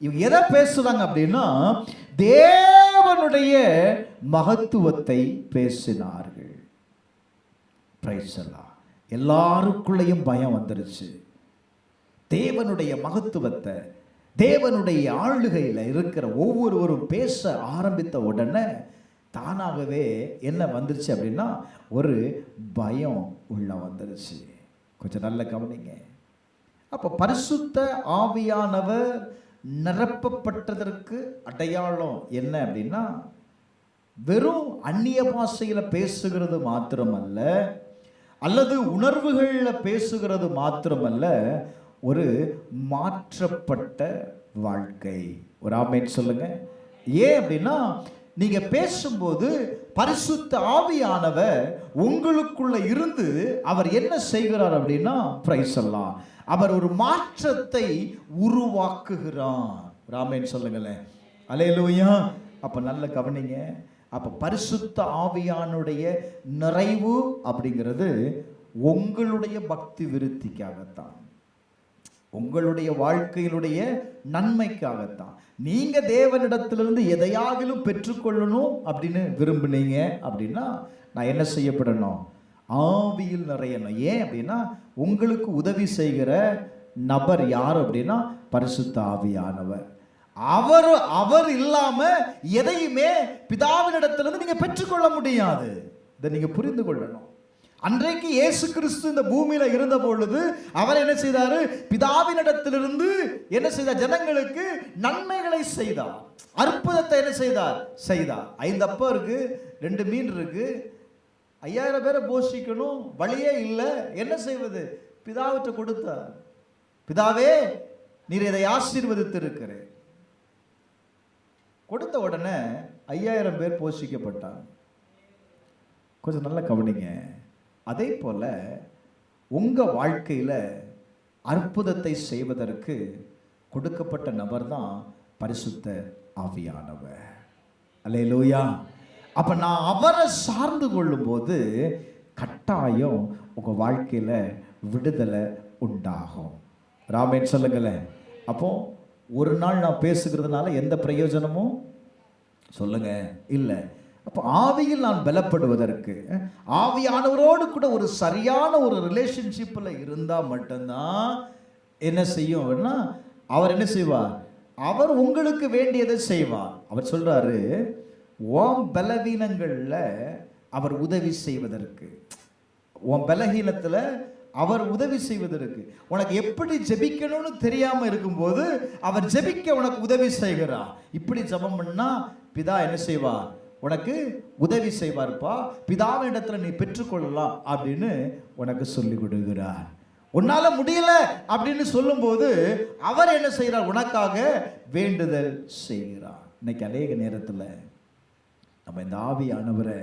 இவங்க எதை பேசுறாங்க அப்படின்னா தேவனுடைய மகத்துவத்தை பேசினார்கள். எல்லாருக்குள்ளேயும் பயம் வந்துருச்சு. தேவனுடைய மகத்துவத்தை, தேவனுடைய ஆளுகையில் இருக்கிற ஒவ்வொருவரும் பேச ஆரம்பித்த உடனே தானாகவே என்ன வந்துருச்சு அப்படின்னா ஒரு பயம் உள்ள வந்துருச்சு. கொஞ்சம் நல்ல கவனிங்க. அப்போ பரிசுத்த ஆவியானவர் நிரப்பப்பட்டதற்கு அடையாளம் என்ன அப்படின்னா, வெறும் அந்நிய பாஷையில பேசுகிறது மாத்திரமல்ல, அல்லது உணர்வுகளில் பேசுகிறது மாத்திரமல்ல, ஒரு மாற்றப்பட்ட வாழ்க்கை. ஒரு ஆமென் சொல்லுங்க. ஏன் அப்படின்னா, நீங்க பேசும்போது பரிசுத்த ஆவியானவர் உங்களுக்குள்ள இருந்து அவர் என்ன செய்கிறார் அப்படின்னா, பிரைஸ் எல்லாம், அவர் ஒரு மாற்றத்தை உருவாக்குகிறார். ஆமென் சொல்லுங்களேன். அல்லேலூயா. அப்ப நல்ல கவனிங்க. அப்ப பரிசுத்த ஆவியானுடைய நிறைவு அப்படிங்கிறது உங்களுடைய பக்தி விருத்திக்காகத்தான், உங்களுடைய வாழ்க்கையினுடைய நன்மைக்காகத்தான். நீங்க தேவனிடத்திலிருந்து எதையாகிலும் பெற்றுக்கொள்ளணும் அப்படின்னு விரும்புனீங்க அப்படின்னா, நான் என்ன செய்யப்படணும்? ஆவியில் நிறையணும். ஏன் அப்படின்னா, உங்களுக்கு உதவி செய்கிற நபர் யார் அப்படின்னா, பரிசுத்த ஆவியானவர். அவர் இல்லாம எதையுமே பிதாவினிடத்திலிருந்து நீங்க பெற்றுக்கொள்ள முடியாது. இதை நீங்க புரிந்து கொள்ளணும். அன்றைக்கு இயேசு கிறிஸ்து இந்த பூமியில இருந்த பொழுது அவர் என்ன செய்தாரு? பிதாவினிடத்திலிருந்து என்ன செய்தார்? ஜனங்களுக்கு நன்மைகளை செய்தார், அற்புதத்தை என்ன செய்தார்? செய்தார். 5 அப்பம் இருக்கு, 2 மீன் இருக்கு, 5000 பேரை போஷிக்கணும், வழியே இல்லை, என்ன செய்வது? பிதாவிட்ட கொடுத்தார். பிதாவே, நீர் இதை ஆசீர்வதித்து இருக்கிறேன். கொடுத்த உடனே 5000 பேர் போஷிக்கப்பட்டாங்க. கொஞ்சம் நல்லா கவனிங்க. அதே போல உங்க வாழ்க்கையில அற்புதத்தை செய்வதற்கு கொடுக்கப்பட்ட நபர் தான் பரிசுத்த ஆவியானவர். அல்லேலூயா. அப்ப நான் அவரை சார்ந்து கொள்ளும் போது கட்டாயம் உங்க வாழ்க்கையில விடுதலை உண்டாகும். ராமேன் சொல்லுங்களேன். அப்போ ஒரு நாள் நான் பேசுகிறதுனால எந்த பிரயோஜனமும் சொல்லுங்க இல்லை. அப்போ ஆவியில் நான் பலப்படுவதற்கு ஆவியானவரோடு கூட ஒரு சரியான ஒரு ரிலேஷன்ஷிப்பில் இருந்தால் மட்டும்தான் என்ன செய்யும்? அவர் என்ன செய்வார்? அவர் உங்களுக்கு வேண்டியதை செய்வார். அவர் சொல்றாரு, உன் பலவீனங்களில் அவர் உதவி செய்வதற்கு, உன் பலகீனத்தில் அவர் உதவி செய்வதற்கு, உனக்கு எப்படி ஜெபிக்கணும்னு தெரியாம இருக்கும்போது அவர் ஜெபிக்க உனக்கு உதவி செய்கிறார். இப்படி ஜெபம் பண்ணா பிதா என்ன செய்வார்? உனக்கு உதவி செய்வார்ப்பா, பிதாவின் இடத்துல நீ பெற்றுக்கொள்ளலாம் அப்படின்னு உனக்கு சொல்லி கொடுக்கிறார். உன்னால முடியல அப்படின்னு சொல்லும்போது அவர் என்ன செய்கிறார்? உனக்காக வேண்டுதல் செய்கிறார். இன்னைக்கு அநேக நேரத்தில் நம்ம இந்த ஆவியானவரை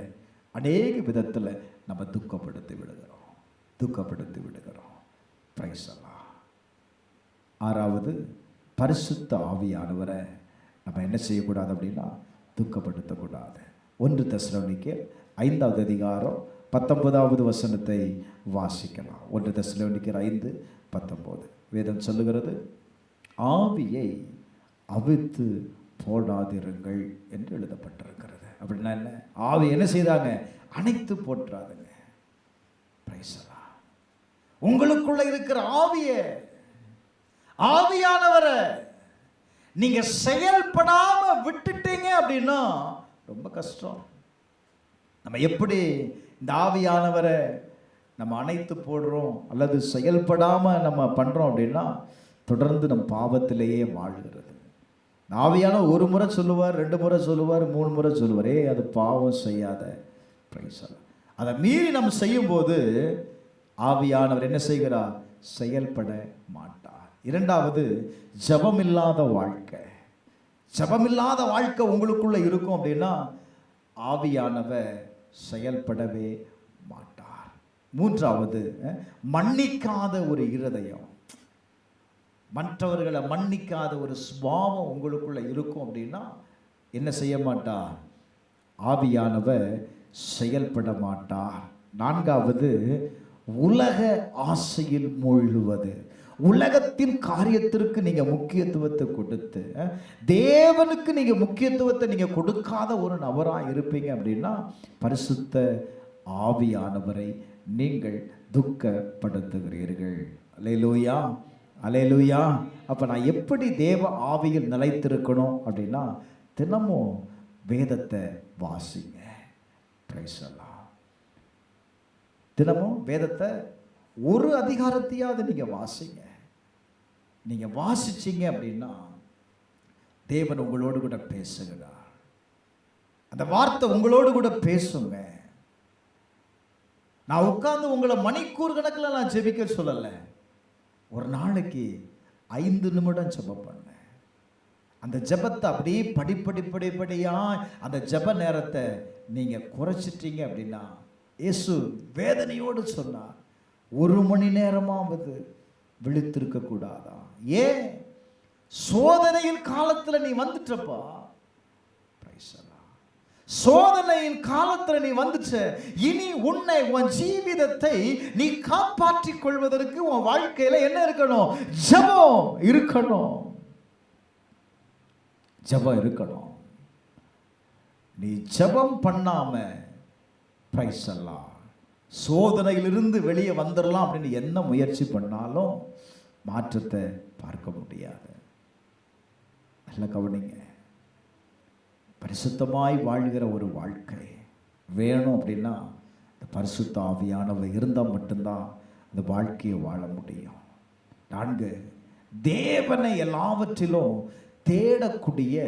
அநேக விதத்தில் நம்ம துக்கப்படுத்தி விடுகிறோம். பிரைஸ் எல்லாம். 6வது, பரிசுத்த ஆவியானவரை நம்ம என்ன செய்யக்கூடாது அப்படின்னா, துக்கப்படுத்தக்கூடாது. 1 தெசலோனிக்கேயர் 5வது அதிகாரம் 19வது வசனத்தை வாசிக்கலாம். 1 தெசலோனிக்கேயர் 5:19 வேதம் சொல்லுகிறது, ஆவியை அவிழ்த்து போடாதிருங்கள் என்று எழுதப்பட்டிருக்கிறது. அப்படின்னா என்ன? ஆவி என்ன செய்தாங்க? அணைத்து போற்றாதுங்க. பிரைஸ் எல்லாம். உங்களுக்குள்ள இருக்கிற ஆவியானவரை நீங்க செயல்படாம விட்டுட்டீங்க அப்படின்னா ரொம்ப கஷ்டம். நம்ம எப்படி இந்த ஆவியானவரை நம்ம அணைத்து போடுறோம் அல்லது செயல்படாம நம்ம பண்றோம் அப்படின்னா, தொடர்ந்து நம் பாவத்திலேயே வாழ்கிறது. ஆவியான ஒரு முறை சொல்லுவார், 2 முறை சொல்லுவார், 3 முறை சொல்லுவார், அது பாவம் செய்யாத. பிரைஸ் எல்லாம். அதை மீறி நம்ம செய்யும் போது ஆவியானவர் என்ன செய்கிறார்? செயல்பட மாட்டார். 2வது, ஜெபமில்லாத வாழ்க்கை. ஜெபமில்லாத வாழ்க்கை உங்களுக்குள்ள இருக்கும் அப்படின்னா ஆவியானவர் செயல்படவே மாட்டார். 3வது, மன்னிக்காத ஒரு இருதயம், மற்றவர்களை மன்னிக்காத ஒரு சுபாவம் உங்களுக்குள்ள இருக்கும் அப்படின்னா என்ன செய்ய மாட்டார்? ஆவியானவர் செயல்பட மாட்டார். 4வது, உலக ஆசையில் மூழ்குவது. உலகத்தின் காரியத்திற்கு நீங்க முக்கியத்துவத்தை கொடுத்து தேவனுக்கு நீங்க முக்கியத்துவத்தை நீங்க கொடுக்காத ஒரு நபராக இருப்பீங்க அப்படின்னா பரிசுத்த ஆவியானவரை நீங்கள் துக்கப்படுத்துகிறீர்கள். அல்லேலூயா, அல்லேலூயா. அப்ப நான் எப்படி தேவ ஆவியில் நிலைத்திருக்கணும் அப்படின்னா, தினமும் வேதத்தை வாசிங்க. பிரைஸ் எல்லாம். தினமும் வேதத்தை ஒரு அதிகாரத்தையாவது நீங்க வாசிங்க. நீங்க வாசிச்சீங்க அப்படின்னா தேவன் உங்களோடு கூட பேசுகிறார். அந்த வார்த்தை உங்களோடு கூட பேசுங்க. நான் உட்கார்ந்து உங்களை மணிக்கூர் கணக்கில் நான் ஜெபிக்க சொல்லலை. ஒரு நாளைக்கு 5 நிமிடம் ஜெபம் பண்ண. அந்த ஜெபத்தை அப்படியே படிப்படியா அந்த ஜெப நேரத்தை நீங்க குறைச்சிட்டீங்க அப்படின்னா, இயேசு வேதனையோடு சொன்னார், 1 மணி நேரமாவது விழித்திருக்க கூடாதா? ஏன்? சோதனையின் காலத்துல நீ வந்துட்டப்பா. சோதனையின் காலத்துல நீ வந்துச்ச. இனி உன்னை, உன் ஜீவிதத்தை நீ காப்பாற்றிக் கொள்வதற்கு உன் வாழ்க்கையில என்ன இருக்கணும்? ஜெபம் இருக்கணும். ஜெபம் இருக்கணும். நீ ஜெபம் பண்ணாம பிரைஸ் எல்லாம் சோதனையிலிருந்து வெளியே வந்துடலாம் அப்படின்னு என்ன முயற்சி பண்ணாலும் மாற்றத்தை பார்க்க முடியாது. நல்ல கவனிங்க. பரிசுத்தமாய் வாழ்கிற ஒரு வாழ்க்கை வேணும் அப்படின்னா இந்த பரிசுத்த ஆவியானவர் இருந்தால் மட்டும்தான் அந்த வாழ்க்கையை வாழ முடியும். 4, தேவனை எல்லாவற்றிலும் தேடக்கூடிய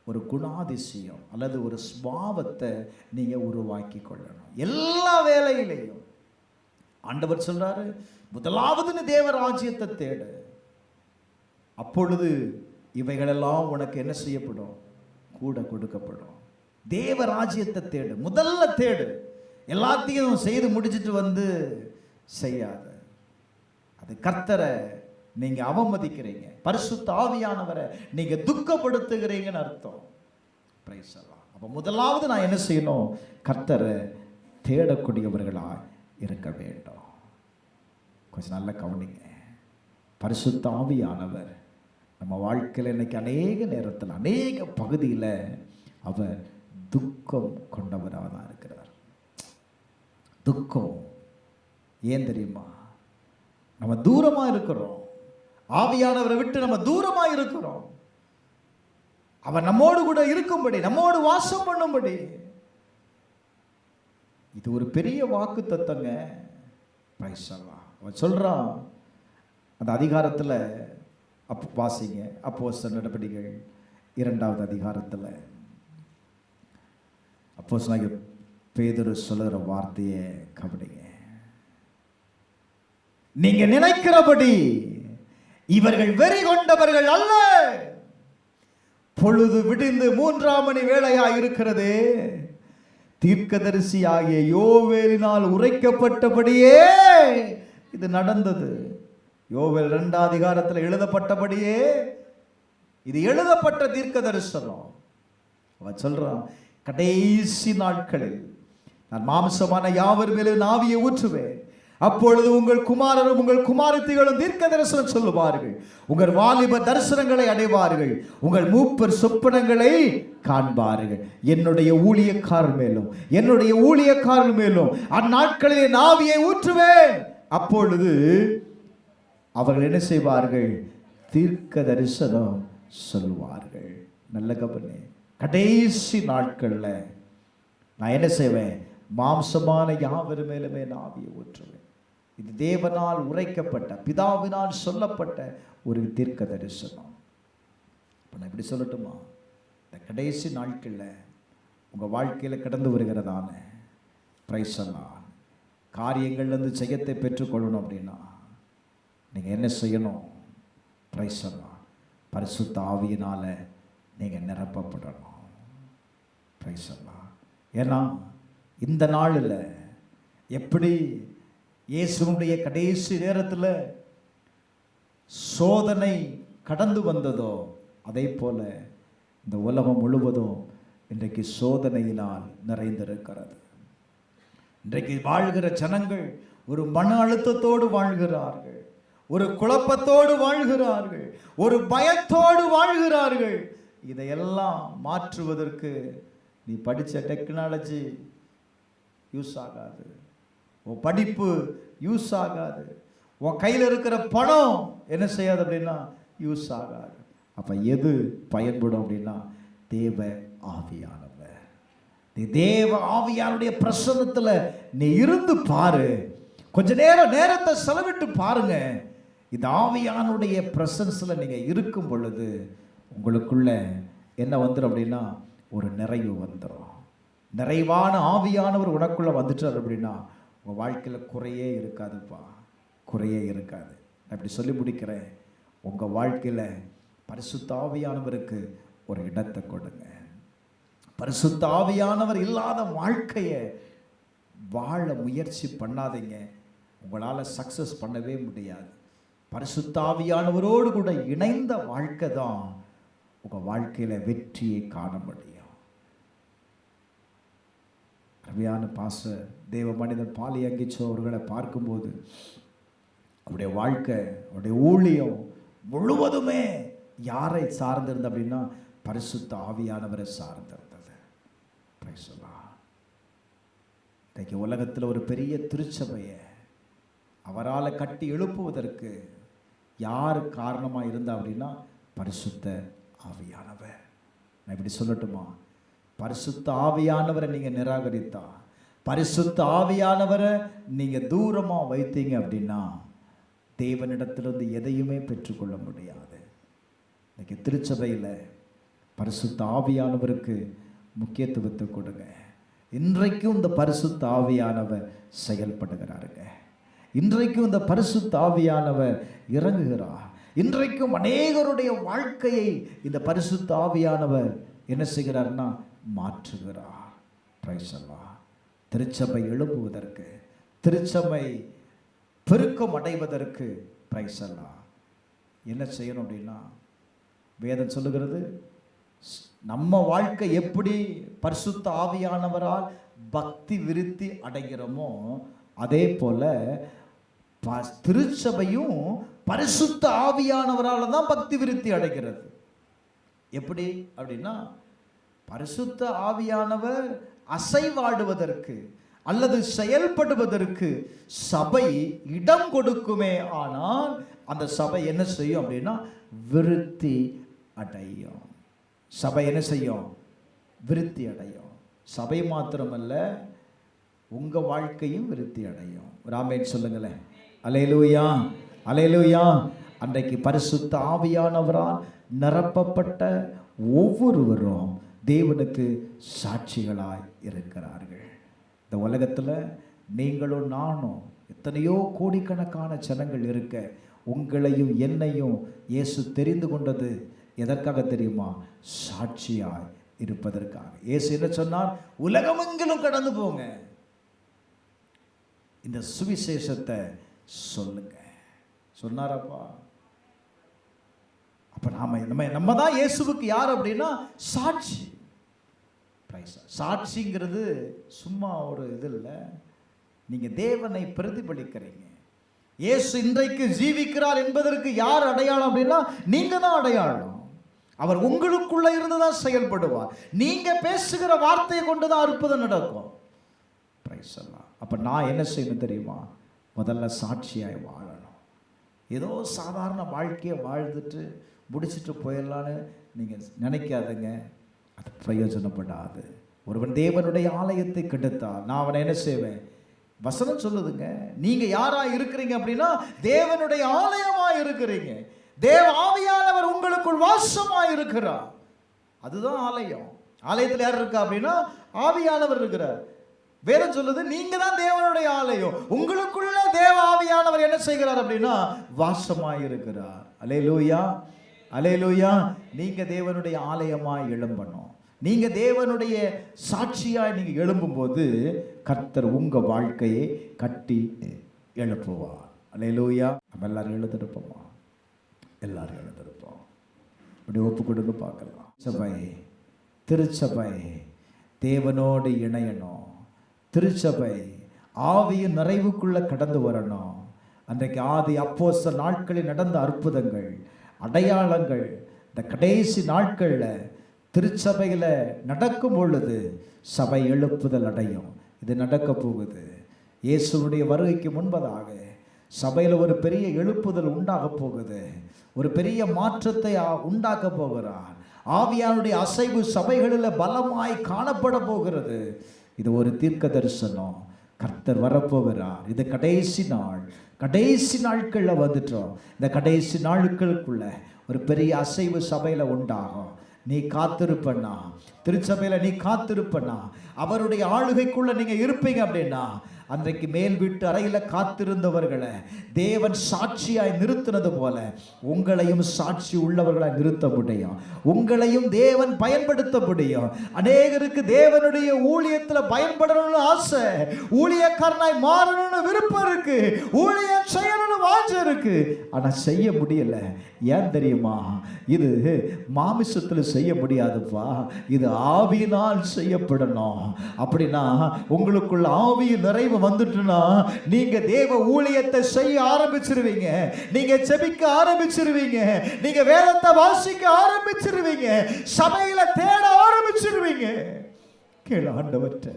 ஒரு குணாதிசயம் அல்லது ஒரு ஸ்வாவத்தை நீங்க உருவாக்கி கொள்ளணும். எல்லா வேலையிலையும் ஆண்டவர் சொல்றாரு, முதலாவது நீ தேவ ராஜ்யத்தை தேடு, அப்பொழுது இவைகளெல்லாம் உனக்கு என்ன செய்யப்படும்? கூட கொடுக்கப்படும். தேவ ராஜ்யத்தை தேடு, முதல்ல தேடு. எல்லாத்தையும் செய்து முடிச்சிட்டு வந்து செய்யாத. அது கர்த்தரை நீங்க அவமதிக்கிறீங்க, பரிசுத்த ஆவியானவரை நீங்க துக்கப்படுத்துகிறீங்கன்னு அர்த்தம். பிரைஸ் எல்லாம். அப்ப முதலாவது நான் என்ன செய்யணும்? கர்த்தரை தேடக்கூடியவர்களா இருக்க வேண்டும். கொஞ்சம் நல்ல கவனிங்க. பரிசுத்த ஆவியானவர் நம்ம வாழ்க்கையில் இன்னைக்கு அநேக நேரத்தில் அநேக பகுதியில் அவர் துக்கம் கொண்டவராக தான் இருக்கிறார். துக்கம் ஏன் தெரியுமா? நம்ம தூரமா இருக்கிறோம். ஆவியானவரை விட்டு நம்ம தூரமா இருக்கிறோம். அவர் நம்மோடு கூட இருக்கும்படி, நம்மோடு வாசம் பண்ணும்படி. இது ஒரு பெரிய வாக்கு தத்தங்க. அவன் சொல்றான் அந்த அதிகாரத்தில், வாசிங்க அப்போஸ்தலர் நடபடிகள் 2வது அதிகாரத்தில் அப்போஸ்தலனாகிய பேதுரு சொல்லுகிற வார்த்தையை கவனிங்க. நீங்க நினைக்கிறபடி இவர்கள் வெறி கொண்டவர்கள் அல்ல. பொழுது விடிந்து 3ஆம் மணி வேளையாய் இருக்கிறது. தீர்க்கதரிசி ஆகிய யோவேலினால் உரைக்கப்பட்டபடியே இது நடந்தது. யோவேல் 2ஆம் அதிகாரத்தில் எழுதப்பட்டபடியே இது எழுதப்பட்ட தீர்க்க தரிசனம். அவன் சொல்றான், கடைசி நாட்களில் நான் மாம்சமான யாவர் மேலும் ஆவியை ஊற்றுவேன். அப்பொழுது உங்கள் குமாரரும் உங்கள் குமாரத்திகளும் தீர்க்க தரிசனம் சொல்லுவார்கள். உங்கள் வாலிப தரிசனங்களை அடைவார்கள். உங்கள் மூப்பர் சொப்பனங்களை காண்பார்கள். என்னுடைய ஊழியக்காரர் மேலும் அந்நாட்களிலே ஆவியை ஊற்றுவேன். அப்பொழுது அவர்கள் என்ன செய்வார்கள்? தீர்க்க தரிசனம் சொல்லுவார்கள். நல்ல கவனி. கடைசி நாட்கள்ல நான் என்ன செய்வேன்? மாம்சமான யாவர் மேலுமே நான் ஆவியை ஊற்றுவேன். இது தேவனால் உரைக்கப்பட்ட, பிதாவினால் சொல்லப்பட்ட ஒரு தீர்க்க தரிசனம். இப்போ நான் இப்படி சொல்லட்டுமா? இந்த கடைசி நாட்கள்ல உங்க வாழ்க்கையில கடந்து வருகிறதான பிரைஸெல்லாம் காரியங்கள்லேருந்து ஜெயத்தை பெற்றுக்கொள்ளணும் அப்படின்னா நீங்கள் என்ன செய்யணும்? பிரைஸெல்லாம் பரிசுத்த ஆவியினால நீங்கள் நிரப்பப்படணும். பிரைஸெல்லாம். ஏன்னா இந்த நாளில் எப்படி இயேசுனுடைய கடைசி நேரத்தில் சோதனை கடந்து வந்ததோ, அதே போல இந்த உலகம் முழுவதும் இன்றைக்கு சோதனையினால் நிறைந்திருக்கிறது. இன்றைக்கு வாழ்கிற ஜனங்கள் ஒரு மன அழுத்தத்தோடு வாழ்கிறார்கள், ஒரு குழப்பத்தோடு வாழ்கிறார்கள், ஒரு பயத்தோடு வாழ்கிறார்கள். இதையெல்லாம் மாற்றுவதற்கு நீ படித்த டெக்னாலஜி யூஸ் ஆகாது, உன் படிப்பு யூஸ் ஆகாது, உன் கையில் இருக்கிற பணம் என்ன செய்யாது அப்படின்னா யூஸ் ஆகாது. அப்போ எது பயன்படும் அப்படின்னா தேவ ஆவியானவர். நீ தேவ ஆவியானுடைய பிரசன்னத்தில் நீ இருந்து பாரு. கொஞ்ச நேரத்தை செலவிட்டு பாருங்க. இந்த ஆவியானுடைய பிரசன்ஸில் நீங்கள் இருக்கும் பொழுது உங்களுக்குள்ள என்ன வந்துடும் அப்படின்னா ஒரு நிறைவு வந்துடும். நிறைவான ஆவியானவர் உனக்குள்ளே வந்துட்டார் அப்படின்னா உங்கள் வாழ்க்கையில் குறையே இருக்காதுப்பா, குறையே இருக்காது. நான் இப்படி சொல்லி முடிக்கிறேன். உங்கள் வாழ்க்கையில் பரிசுத்த ஆவியானவருக்கு ஒரு இடத்தை கொடுங்க. பரிசுத்த ஆவியானவர் இல்லாத வாழ்க்கையை வாழ முயற்சி பண்ணாதீங்க. உங்களால் சக்ஸஸ் பண்ணவே முடியாது. பரிசுத்த ஆவியானவரோடு கூட இணைந்த வாழ்க்கை தான் உங்கள் வாழ்க்கையில் வெற்றியை காண முடியும். அருமையான பாஸ்டர் தேவ மனிதன் பாலியங்கிச்சோ அவர்களை பார்க்கும்போது அவருடைய வாழ்க்கை, அவருடைய ஊழியம் முழுவதுமே யாரை சார்ந்திருந்தது அப்படின்னா பரிசுத்த ஆவியானவரை சார்ந்திருந்தது. இன்றைக்கு உலகத்தில் ஒரு பெரிய திருச்சபையை அவரால் கட்டி எழுப்புவதற்கு யார் காரணமாக இருந்தா அப்படின்னா பரிசுத்த ஆவியானவர். நான் இப்படி சொல்லட்டுமா, பரிசுத்த ஆவியானவரை நீங்கள் நிராகரித்தா, பரிசுத்த ஆவியானவரை நீங்கள் தூரமாக வைத்தீங்க அப்படின்னா தேவனிடத்திலிருந்து எதையுமே பெற்றுக்கொள்ள முடியாது. இன்னைக்கு திருச்சபையில் பரிசுத்த ஆவியானவருக்கு முக்கியத்துவத்தை கொடுங்க. இன்றைக்கும் இந்த பரிசுத்த ஆவியானவர் செயல்படுகிறாருங்க. இன்றைக்கும் இந்த பரிசுத்த ஆவியானவர் இறங்குகிறார். இன்றைக்கும் அநேகருடைய வாழ்க்கையை இந்த பரிசுத்த ஆவியானவர் என்ன செய்கிறார்னா மாற்றுகிறார். பிரைஸ் அல்லாஹ். திருச்சபை எழுப்புவதற்கு, திருச்சபை பெருக்கம் அடைவதற்கு பிரைஸ் அல்லாஹ் என்ன செய்யணும் அப்படின்னா வேதம் சொல்லுகிறது, நம்ம வாழ்க்கை எப்படி பரிசுத்த ஆவியானவரால் பக்தி விருத்தி அடைகிறோமோ அதே போல திருச்சபையும் பரிசுத்த ஆவியானவரால் தான் பக்தி விருத்தி அடைகிறது. எப்படி அப்படின்னா பரிசுத்த ஆவியானவர் அசைவாடுவதற்கு அல்லது செயல்படுவதற்கு சபை இடம் கொடுக்குமே, ஆனால் அந்த சபை என்ன செய்யும் அப்படின்னா விருத்தி அடையும். சபை என்ன செய்யும்? விருத்தி அடையும். சபை மாத்திரமல்ல, உங்கள் வாழ்க்கையும் விருத்தி அடையும். ராமேன் சொல்லுங்களேன். அல்லேலூயா, அல்லேலூயா. அன்றைக்கு பரிசுத்த ஆவியானவரால் நிரப்பப்பட்ட ஒவ்வொருவரும் தேவனுக்கு சாட்சிகளாய் இருக்கிறார்கள். இந்த உலகத்தில் நீங்களும் நானும் எத்தனையோ கோடிக்கணக்கான ஜனங்கள் இருக்க, உங்களையும் என்னையும் இயேசு தெரிந்து கொண்டது எதற்காக தெரியுமா? சாட்சியாய் இருப்பதற்காக. இயேசு என்ன சொன்னார்? உலகமெங்கிலும் கடந்து போங்க, இந்த சுவிசேஷத்தை சொல்லுங்க சொன்னாரப்பா. அப்ப நம்ம தான் இயேசுவுக்கு யார் அப்படின்னா சாட்சி. சாட்சிங்கிறது சும்மா ஒரு இது இல்லை, நீங்க தேவனை பிரதிபலிக்கிறீங்க. இயேசு இன்றைக்கு ஜீவிக்கிறார் என்பதற்கு யார் அடையாளம் அப்படின்னா நீங்க தான் அடையாளம். அவர் உங்களுக்குள்ள இருந்துதான் செயல்படுவார். நீங்க பேசுகிற வார்த்தையை கொண்டுதான் அற்புதம் நடக்கும். அப்ப நான் என்ன செய்யணும் தெரியுமா? முதல்ல சாட்சியாய் வாழணும். ஏதோ சாதாரண வாழ்க்கையை வாழ்ந்துட்டு முடிச்சுட்டு போயிடலான்னு நீங்க நினைக்காதுங்க, அது பிரயோஜனப்படாது. ஒருவன் தேவனுடைய ஆலயத்தை கெடுத்தால் நான் அவனை என்ன செய்வேன்? வசனம் சொல்லுதுங்க, நீங்க யாரா இருக்கிறீங்க அப்படின்னா தேவனுடைய ஆலயமா இருக்கிறீங்க. தேவ ஆவியானவர் உங்களுக்குள் வாசமா இருக்கிறார். அதுதான் ஆலயம். ஆலயத்தில் யார் இருக்கா அப்படின்னா ஆவியானவர் இருக்கிறார். வேதம் சொல்லுது நீங்க தான் தேவனுடைய ஆலயம். உங்களுக்குள்ள தேவ ஆவியானவர் என்ன செய்கிறார் அப்படின்னா வாசமாய் இருக்கிறார். அல்லேலூயா, அல்லேலூயா. நீங்க தேவனுடைய ஆலயமாய் எழும்பணும். நீங்க தேவனுடைய சாட்சியாய் நீங்க எழும்பும் போது கர்த்தர் உங்க வாழ்க்கையை கட்டி எழுப்புவார். அல்லேலூயா. நம்ம எல்லாரும் எழுந்திருப்போமா? எல்லாரும் எழுந்திருப்போம். அப்படி ஒப்பு கொடுங்க பார்க்கலாம். சபை, திருச்சபை தேவனோடு இணையணும். திருச்சபை ஆவியின் நிறைவுக்குள்ள கடந்து வரணும். அன்றைக்கு ஆதி அப்போஸ்தலர் நாட்களில் நடந்த அற்புதங்கள், அடையாளங்கள் இந்த கடைசி நாட்களில் திருச்சபையில் நடக்கும் பொழுது சபை எழுப்புதல் அடையும். இது நடக்க போகுது. இயேசுடைய வருகைக்கு முன்பதாக சபையில் ஒரு பெரிய எழுப்புதல் உண்டாக போகுது. ஒரு பெரிய மாற்றத்தை உண்டாக்க போகிறார். ஆவியானுடைய அசைவு சபைகளில் பலமாய் காணப்பட போகிறது. இது ஒரு தீர்க்க தரிசனம். கர்த்தர் வரப்போகிறார். இது கடைசி நாள். கடைசி நாட்கள்ல வந்துட்டோம். இந்த கடைசி நாட்களுக்குள்ள ஒரு பெரிய அசைவு சபையில உண்டாகும். நீ காத்திருப்பண்ணா, திருச்சபையில நீ காத்திருப்பண்ணா, அவருடைய ஆளுகைக்குள்ள நீங்க இருப்பீங்க அப்படின்னா, அன்றைக்கு மேல் வீட்டு அறையில காத்திருந்தவர்களை தேவன் சாட்சியாய் நிறுத்தினது போல உங்களையும் சாட்சி உள்ளவர்களாய் நிறுத்த முடியும். உங்களையும் தேவன் பயன்படுத்த முடியும். அநேகருக்கு தேவனுடைய ஊழியத்துல பயன்படணும்னு ஆசை, ஊழியக்காரனாய் மாறணும்னு விருப்பம் இருக்கு, ஊழியம் செய்யணும்னு வாஞ்சை இருக்கு, ஆனா செய்ய முடியல. ஏன் தெரியுமா? இது மாமிசத்துல செய்ய முடியாதுப்பா, இது ஆவியினால் செய்யப்படணும். அப்படின்னா உங்களுக்குள்ள ஆவியின் நிறைவு வந்துட்டுனா நீங்க தேவ ஊழியத்தை செய்ய ஆரம்பிச்சிருவீங்க, நீங்க ஜெபிக்க ஆரம்பிச்சிருவீங்க, நீங்க வேதத்தை வாசிக்க ஆரம்பிச்சிருவீங்க, சபையில தேட ஆரம்பிச்சிருவீங்க. கேள, ஆண்டவர்கிட்ட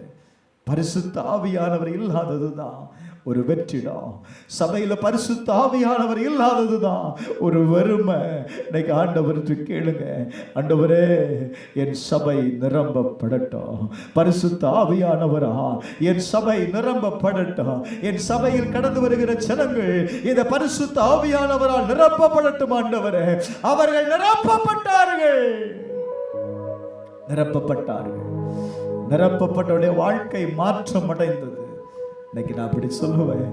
பரிசுத்த ஆவியானவர் இல்லாததுதான் ஒரு வெற்றிடம். சபையில பரிசுத்த ஆவியானவர் இல்லாததுதான் ஒரு வறுமை. இன்னைக்கு ஆண்டவருக்கு கேளுங்க, ஆண்டவரே என் சபை நிரம்பப்படட்டும், பரிசுத்த ஆவியானவரா என் சபை நிரம்பப்படட்டும், என் சபையில் கடந்து வருகிற ஜனங்கள் இந்த பரிசுத்த ஆவியானவரால் நிரப்பப்படட்டும். ஆண்டவரே, அவர்கள் நிரப்பப்பட்டார்கள், நிரப்பப்பட்டார்கள். நிரப்பப்பட்டவுடைய வாழ்க்கை மாற்றம் அடைந்தது. இன்னைக்கு நான் அப்படி சொல்லுவேன்,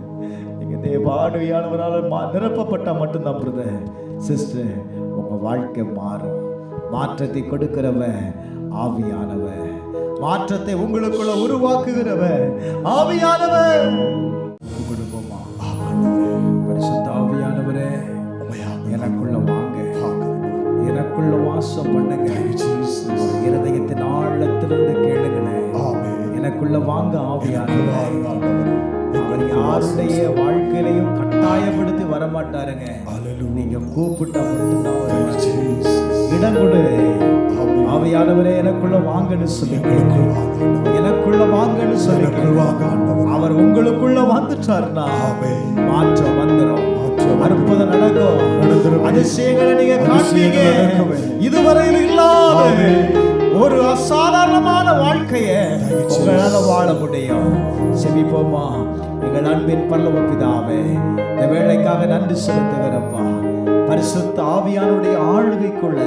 நீங்க தேவாடுவியானவரால் நிரப்பப்பட்டா மட்டும்தான் பிரதர் சிஸ்டர் உங்க வாழ்க்கை மாறும். மாற்றத்தை கொடுக்கிறவ ஆவியானவ, மாற்றத்தை உங்களுக்குள்ள உருவாக்குகிறவ ஆவியானவ. குடும்பமா பரிசுத்த ஆவியானவரே எனக்குள்ள வாங்க, எனக்குள்ள வாசம் பண்ணுங்க. இருதயத்தின் ஆழத்திலிருந்து கேளுங்களேன், எனக்குள்ள வாங்க ஆவியானவர். அவர் யாருடைய வாழ்க்கையிலையும் கட்டாயப்படுத்தி வரமாட்டாருங்க. நீங்க கூப்பிட்டா மட்டும்தான் இடம் கொடு. ஆவியானவரே எனக்குள்ள வாங்கன்னு சொல்லி, எனக்குள்ள வாங்கன்னு சொல்லி அவர் உங்களுக்குள்ள வந்துட்டாருன்னா மாற்றம் வந்துடும், அற்புதம் நடக்கும், அதிசயங்களை நீங்க காண்பீங்க. இதுவரையில் இல்லாத ஒரு அசாதாரணமான வாழ்க்கையை உங்களால வாழ முடியும். செபிப்போமா. எங்கள் அன்பின் பரலோக பிதாவே, இந்த வேளைக்காக நன்றி செலுத்துகிறப்பா. பரிசுத்த ஆவியானுடைய ஆளுகைக்குள்ள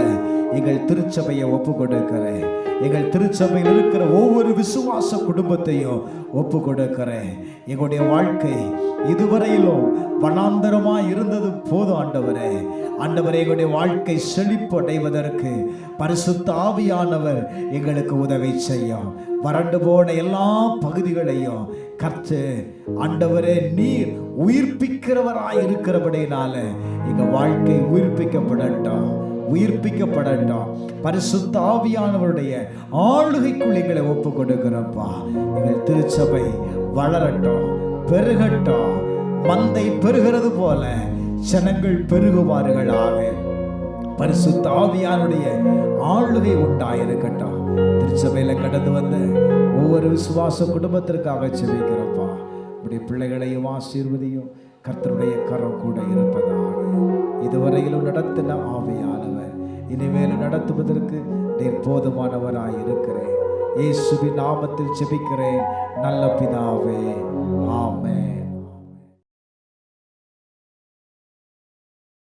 எங்கள் திருச்சபையை ஒப்பு கொடுக்கிறேன். எங்கள் திருச்சபையில் இருக்கிற ஒவ்வொரு விசுவாச குடும்பத்தையும் ஒப்பு கொடுக்கிறேன். எங்களுடைய வாழ்க்கை இதுவரையிலும் வனாந்தரமாய் இருந்தது போதும் ஆண்டவரே. ஆண்டவரே, எங்களுடைய வாழ்க்கை செழிப்படைவதற்கு பரிசுத்த ஆவியானவர் எங்களுக்கு உதவி செய்யும். வறண்டு போன எல்லா பகுதிகளையும் கர்த்தர் ஆண்டவரே நீர் உயிர்ப்பிக்கிறவராய் இருக்கிறபடினால எங்க வாழ்க்கை உயிர்ப்பிக்கப்படட்டும், உயிர்ப்பிக்கப்படட்டும். பரிசுத்த ஆவியானவருடைய ஆளுகைக்குள் எங்களை ஒப்பு கொடுக்கிறப்பா. எங்கள் திருச்சபை வளரட்டும், பெருகட்டும். மந்தை பெருகிறது போல ஜனங்கள் பெருகுவார்களாக. பரிசுத்த ஆவியானுடைய ஆளுகை உண்டாயிருக்கட்டும். திருச்சபையில கடந்து வந்த ஒவ்வொரு விசுவாச குடும்பத்திற்காக செபிக்கிறப்பா. இப்படி பிள்ளைகளையும் ஆசீர்வதியும். கர்த்தருடைய கரம் கூட இருப்பதாக. இதுவரையிலும் நடத்தின ஆவியானவர் இனிமேலும் நடத்துவதற்கு நீர் போதுமானவராய் இருக்கிறேன். இயேசுவின் நாமத்தில் செபிக்கிறேன் நல்ல பிதாவே, ஆமென்.